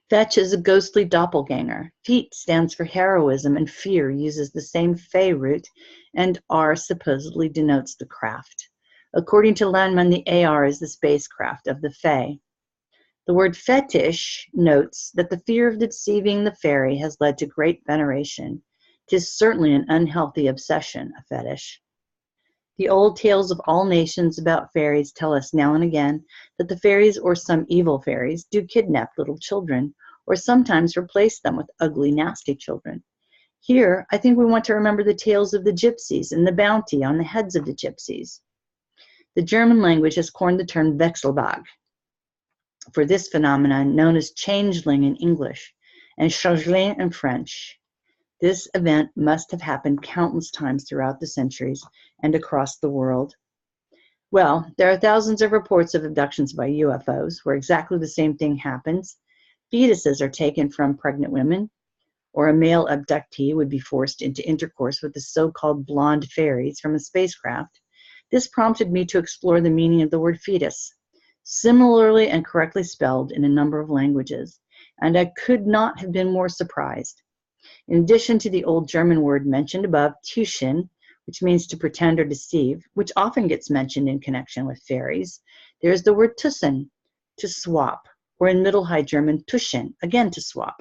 Fetch is a ghostly doppelganger. Feet stands for heroism, and fear uses the same Fey root, and R supposedly denotes the craft. According to Landman, the AR is the spacecraft of the Fae. The word fetish notes that the fear of deceiving the fairy has led to great veneration. 'Tis certainly an unhealthy obsession, a fetish. The old tales of all nations about fairies tell us now and again that the fairies or some evil fairies do kidnap little children, or sometimes replace them with ugly, nasty children. Here, I think we want to remember the tales of the gypsies and the bounty on the heads of the gypsies. The German language has coined the term Wechselbalg for this phenomenon, known as changeling in English and changeling in French. This event must have happened countless times throughout the centuries and across the world. Well, there are thousands of reports of abductions by UFOs where exactly the same thing happens. Fetuses are taken from pregnant women, or a male abductee would be forced into intercourse with the so-called blonde fairies from a spacecraft. This prompted me to explore the meaning of the word fetus, similarly and correctly spelled in a number of languages, and I could not have been more surprised. In addition to the old German word mentioned above, Täuschen, which means to pretend or deceive, which often gets mentioned in connection with fairies, there is the word Tussen, to swap, or in Middle High German, Tuschen, again to swap.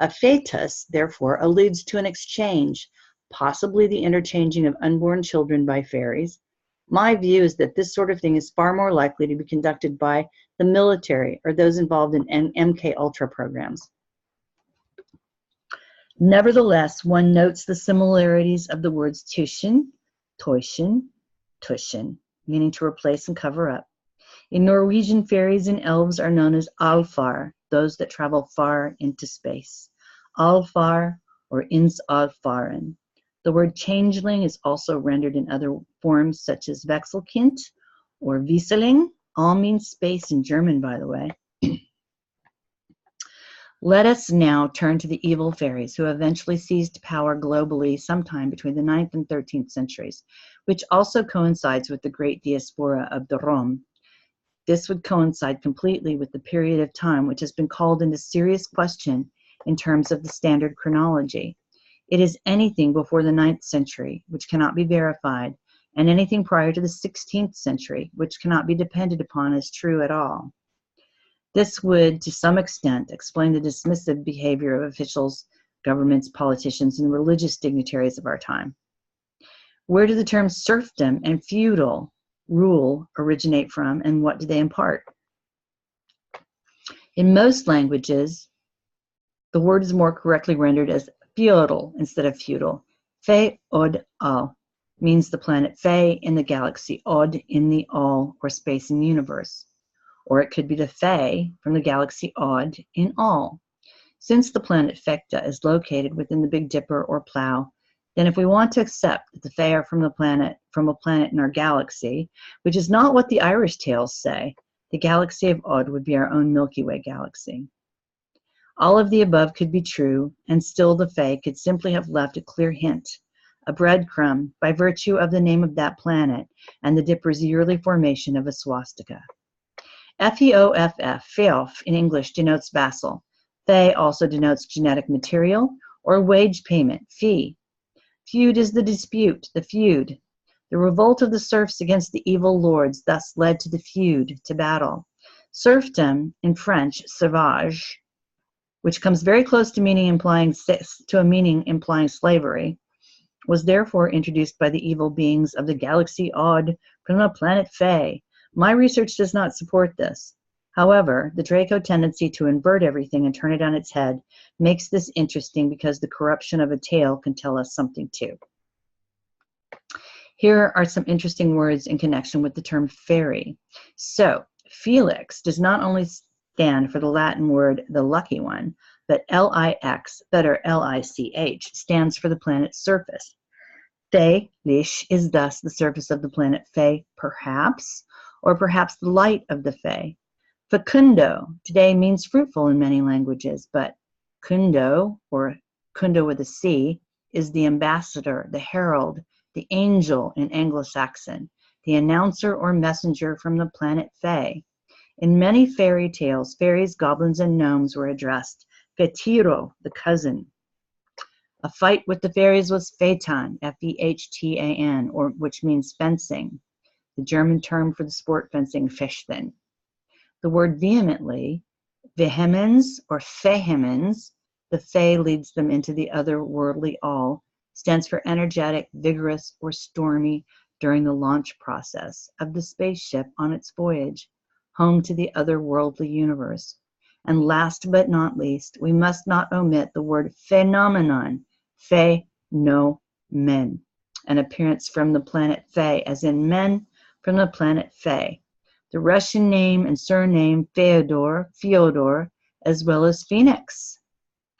A fetus, therefore, alludes to an exchange, possibly the interchanging of unborn children by fairies. My view is that this sort of thing is far more likely to be conducted by the military or those involved in MK Ultra programs. Nevertheless, one notes the similarities of the words Täuschen, Täuschen, Tuschen, meaning to replace and cover up. In Norwegian, fairies and elves are known as alfar, those that travel far into space. Alfar or ins alfaren. The word changeling is also rendered in other forms such as Wechselkind or Wieseling, all means space in German, by the way. Let us now turn to the evil fairies who eventually seized power globally sometime between the 9th and 13th centuries, which also coincides with the Great Diaspora of the Rome. This would coincide completely with the period of time which has been called into serious question in terms of the standard chronology. It is anything before the 9th century, which cannot be verified, and anything prior to the 16th century, which cannot be depended upon as true at all. This would, to some extent, explain the dismissive behavior of officials, governments, politicians, and religious dignitaries of our time. Where do the terms serfdom and feudal rule originate from, and what do they impart? In most languages, the word is more correctly rendered as feudal instead of feudal. Fe-od-al means the planet Fe in the galaxy, Od in the all or space and universe. Or it could be the Fe from the galaxy Od in all. Since the planet Fecta is located within the Big Dipper or Plough, then if we want to accept that the Fae are from a planet in our galaxy, which is not what the Irish tales say, the galaxy of Od would be our own Milky Way galaxy. All of the above could be true, and still the Fae could simply have left a clear hint, a breadcrumb, by virtue of the name of that planet and the Dipper's yearly formation of a swastika. F-E-O-F-F, feof in English denotes vassal. Fe also denotes genetic material or wage payment, fee. Feud is the dispute, the feud. The revolt of the serfs against the evil lords thus led to the feud, to battle. Serfdom, in French, servage, which comes very close to a meaning implying slavery, was therefore introduced by the evil beings of the galaxy Od from the planet Fae. My research does not support this. However, the Draco tendency to invert everything and turn it on its head makes this interesting because the corruption of a tale can tell us something too. Here are some interesting words in connection with the term fairy. So, Felix does not only stand for the Latin word the lucky one, but L-I-X, better L-I-C-H, stands for the planet's surface. Fae-lish is thus the surface of the planet Fae, perhaps, or perhaps the light of the Fae. Fecundo today means fruitful in many languages, but kundo, or kundo with a C, is the ambassador, the herald, the angel in Anglo-Saxon, the announcer or messenger from the planet Fae. In many fairy tales, fairies, goblins, and gnomes were addressed. Fetiro, the cousin. A fight with the fairies was Fetan, F-E-H-T-A-N, or which means fencing. The German term for the sport fencing, Fechten. The word vehemently, vehemens or fehemens, the Fae leads them into the otherworldly all, stands for energetic, vigorous, or stormy during the launch process of the spaceship on its voyage home to the otherworldly universe. And last but not least, we must not omit the word phenomenon, Fe-no-men, an appearance from the planet Fae, as in men from the planet Fae. The Russian name and surname Fyodor, as well as Phoenix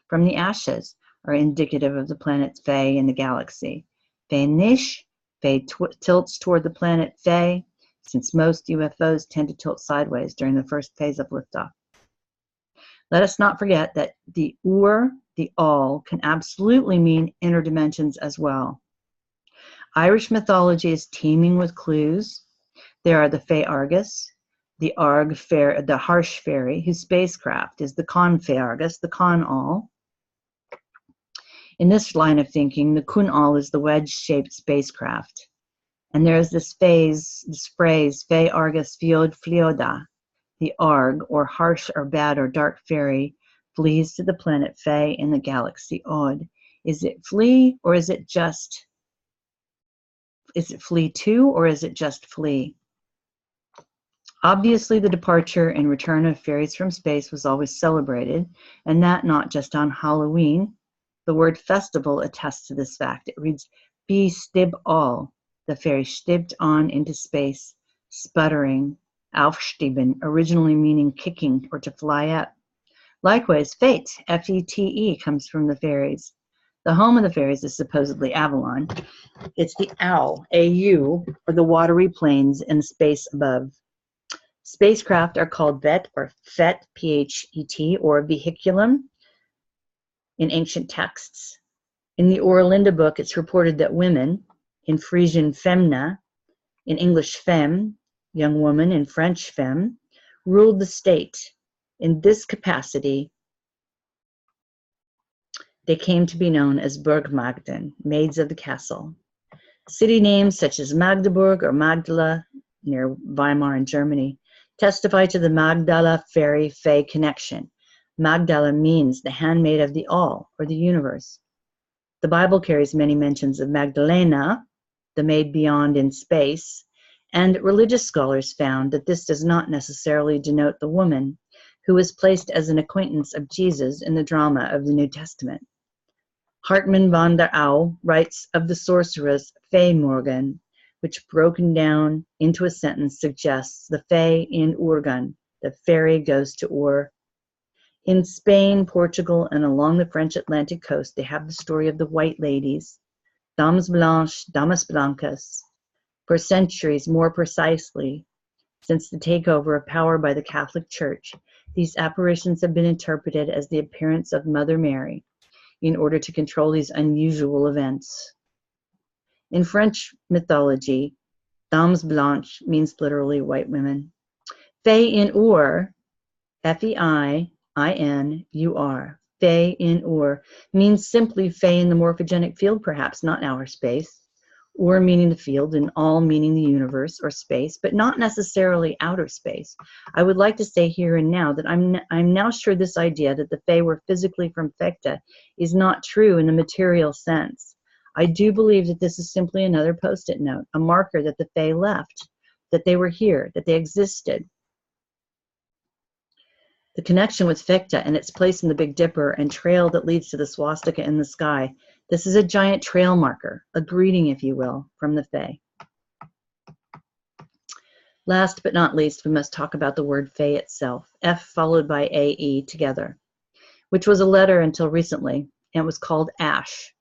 from the ashes, are indicative of the planet Fae in the galaxy. Fe-nish, Fae tilts toward the planet Fae, since most UFOs tend to tilt sideways during the first phase of liftoff. Let us not forget that the the all, can absolutely mean inner dimensions as well. Irish mythology is teeming with clues. There are the Fae Argus, the harsh fairy, whose spacecraft is the Con Fae Argus, the Con All. In this line of thinking, the Kun All is the wedge-shaped spacecraft. And there's this phrase, Fae Argus Fiod Flioda, the Arg, or harsh or bad or dark fairy, flees to the planet Fae in the galaxy Od. Is it flee, or is it flee to, or is it just flee? Obviously, the departure and return of fairies from space was always celebrated, and that not just on Halloween. The word festival attests to this fact. It reads, Be stib all. The fairy stibbed on into space, sputtering, aufstieben, originally meaning kicking or to fly up. Likewise, fete, F-E-T-E, comes from the fairies. The home of the fairies is supposedly Avalon. It's the owl, AU, or the watery plains in the space above. Spacecraft are called vet or phet, P-H-E-T, or vehiculum in ancient texts. In the Oralinda book, it's reported that women, in Frisian femna, in English femme, young woman, in French femme, ruled the state. In this capacity, they came to be known as Burgmagden, maids of the castle. City names such as Magdeburg or Magdala, near Weimar in Germany, testify to the Magdala fairy-fae connection. Magdala means the handmaid of the all, or the universe. The Bible carries many mentions of Magdalena, the maid beyond in space, and religious scholars found that this does not necessarily denote the woman who was placed as an acquaintance of Jesus in the drama of the New Testament. Hartmann von der Au writes of the sorceress Fay Morgan, which broken down into a sentence suggests the Fay in Urgan, the fairy goes to Ur. In Spain, Portugal, and along the French Atlantic coast, they have the story of the White Ladies, Dames Blanches, Damas Blancas. For centuries, more precisely, since the takeover of power by the Catholic Church, these apparitions have been interpreted as the appearance of Mother Mary in order to control these unusual events. In French mythology, Dames Blanches means literally white women. Fay in Ur, F-E-I-I-N-U-R, Fay in Ur, means simply Fay in the morphogenic field, perhaps, not outer space. Ur meaning the field, and all meaning the universe or space, but not necessarily outer space. I would like to say here and now that I'm now sure this idea that the Fae were physically from Fecta is not true in the material sense. I do believe that this is simply another post-it note, a marker that the Fae left, that they were here, that they existed. The connection with Fecta and its place in the Big Dipper and trail that leads to the swastika in the sky, this is a giant trail marker, a greeting, if you will, from the Fae. Last but not least, we must talk about the word Fae itself, F followed by A-E together, which was a letter until recently, and was called ash.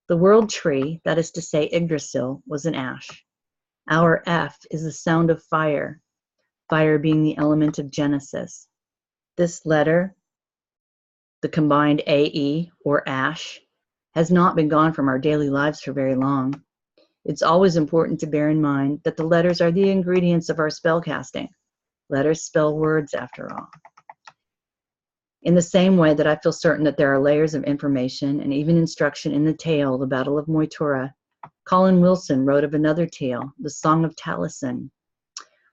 The world tree, that is to say Yggdrasil, was an ash. Our F is the sound of fire, fire being the element of Genesis. This letter, the combined AE or ash, has not been gone from our daily lives for very long. It's always important to bear in mind that the letters are the ingredients of our spellcasting. Letters spell words, after all. In the same way that I feel certain that there are layers of information and even instruction in the tale, The Battle of Moytura, Colin Wilson wrote of another tale, The Song of Taliesin.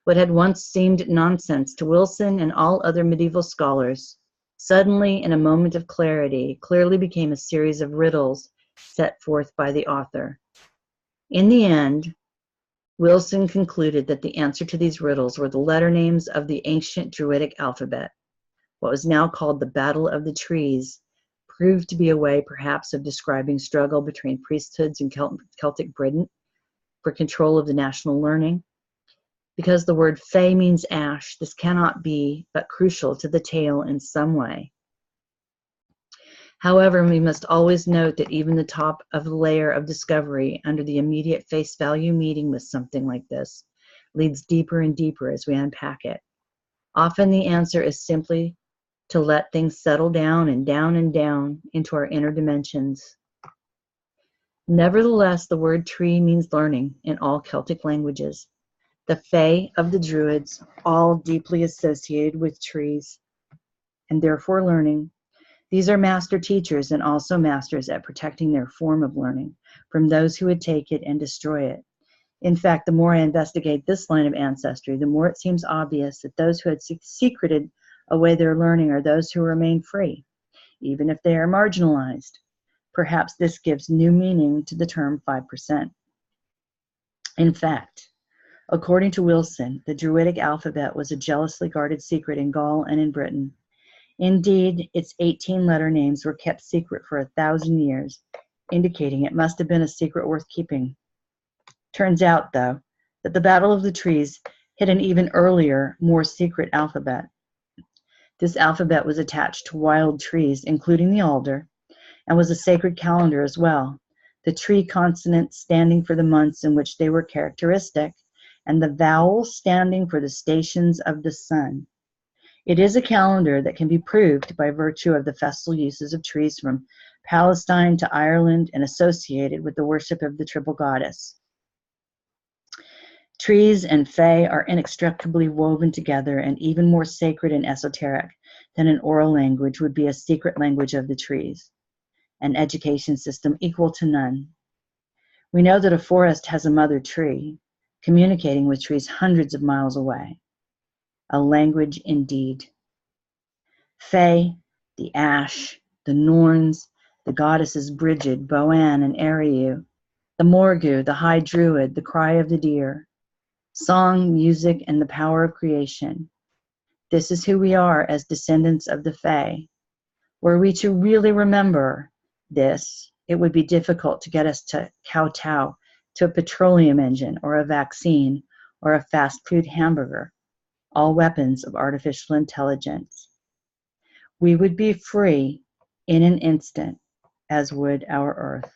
What had once seemed nonsense to Wilson and all other medieval scholars, suddenly, in a moment of clarity, clearly became a series of riddles set forth by the author. In the end, Wilson concluded that the answer to these riddles were the letter names of the ancient Druidic alphabet. What was now called the Battle of the Trees proved to be a way, perhaps, of describing struggle between priesthoods in Celtic Britain for control of the national learning. Because the word Fae means ash, this cannot be but crucial to the tale in some way. However, we must always note that even the top of the layer of discovery under the immediate face value meeting with something like this leads deeper and deeper as we unpack it. Often the answer is simply to let things settle down and down and down into our inner dimensions. Nevertheless, the word tree means learning in all Celtic languages. The Fae of the Druids, all deeply associated with trees, and therefore learning. These are master teachers and also masters at protecting their form of learning from those who would take it and destroy it. In fact, the more I investigate this line of ancestry, the more it seems obvious that those who had secreted away their learning are those who remain free, even if they are marginalized. Perhaps this gives new meaning to the term 5%. In fact, according to Wilson, the Druidic alphabet was a jealously guarded secret in Gaul and in Britain. Indeed, its 18 letter names were kept secret for 1,000 years, indicating it must have been a secret worth keeping. Turns out, though, that the Battle of the Trees hid an even earlier, more secret alphabet. This alphabet was attached to wild trees, including the alder, and was a sacred calendar as well, the tree consonants standing for the months in which they were characteristic, and the vowels standing for the stations of the sun. It is a calendar that can be proved by virtue of the festal uses of trees from Palestine to Ireland and associated with the worship of the triple goddess. Trees and fae are inextricably woven together, and even more sacred and esoteric than an oral language would be a secret language of the trees, an education system equal to none. We know that a forest has a mother tree, communicating with trees hundreds of miles away. A language indeed. Fae, the ash, the Norns, the goddesses Brigid, Boann, and Eriu, the Morgu, the high druid, the cry of the deer, song, music, and the power of creation. This is who we are as descendants of the Fae. Were we to really remember this, it would be difficult to get us to kowtow to a petroleum engine or a vaccine or a fast food hamburger, all weapons of artificial intelligence. We would be free in an instant, as would our Earth.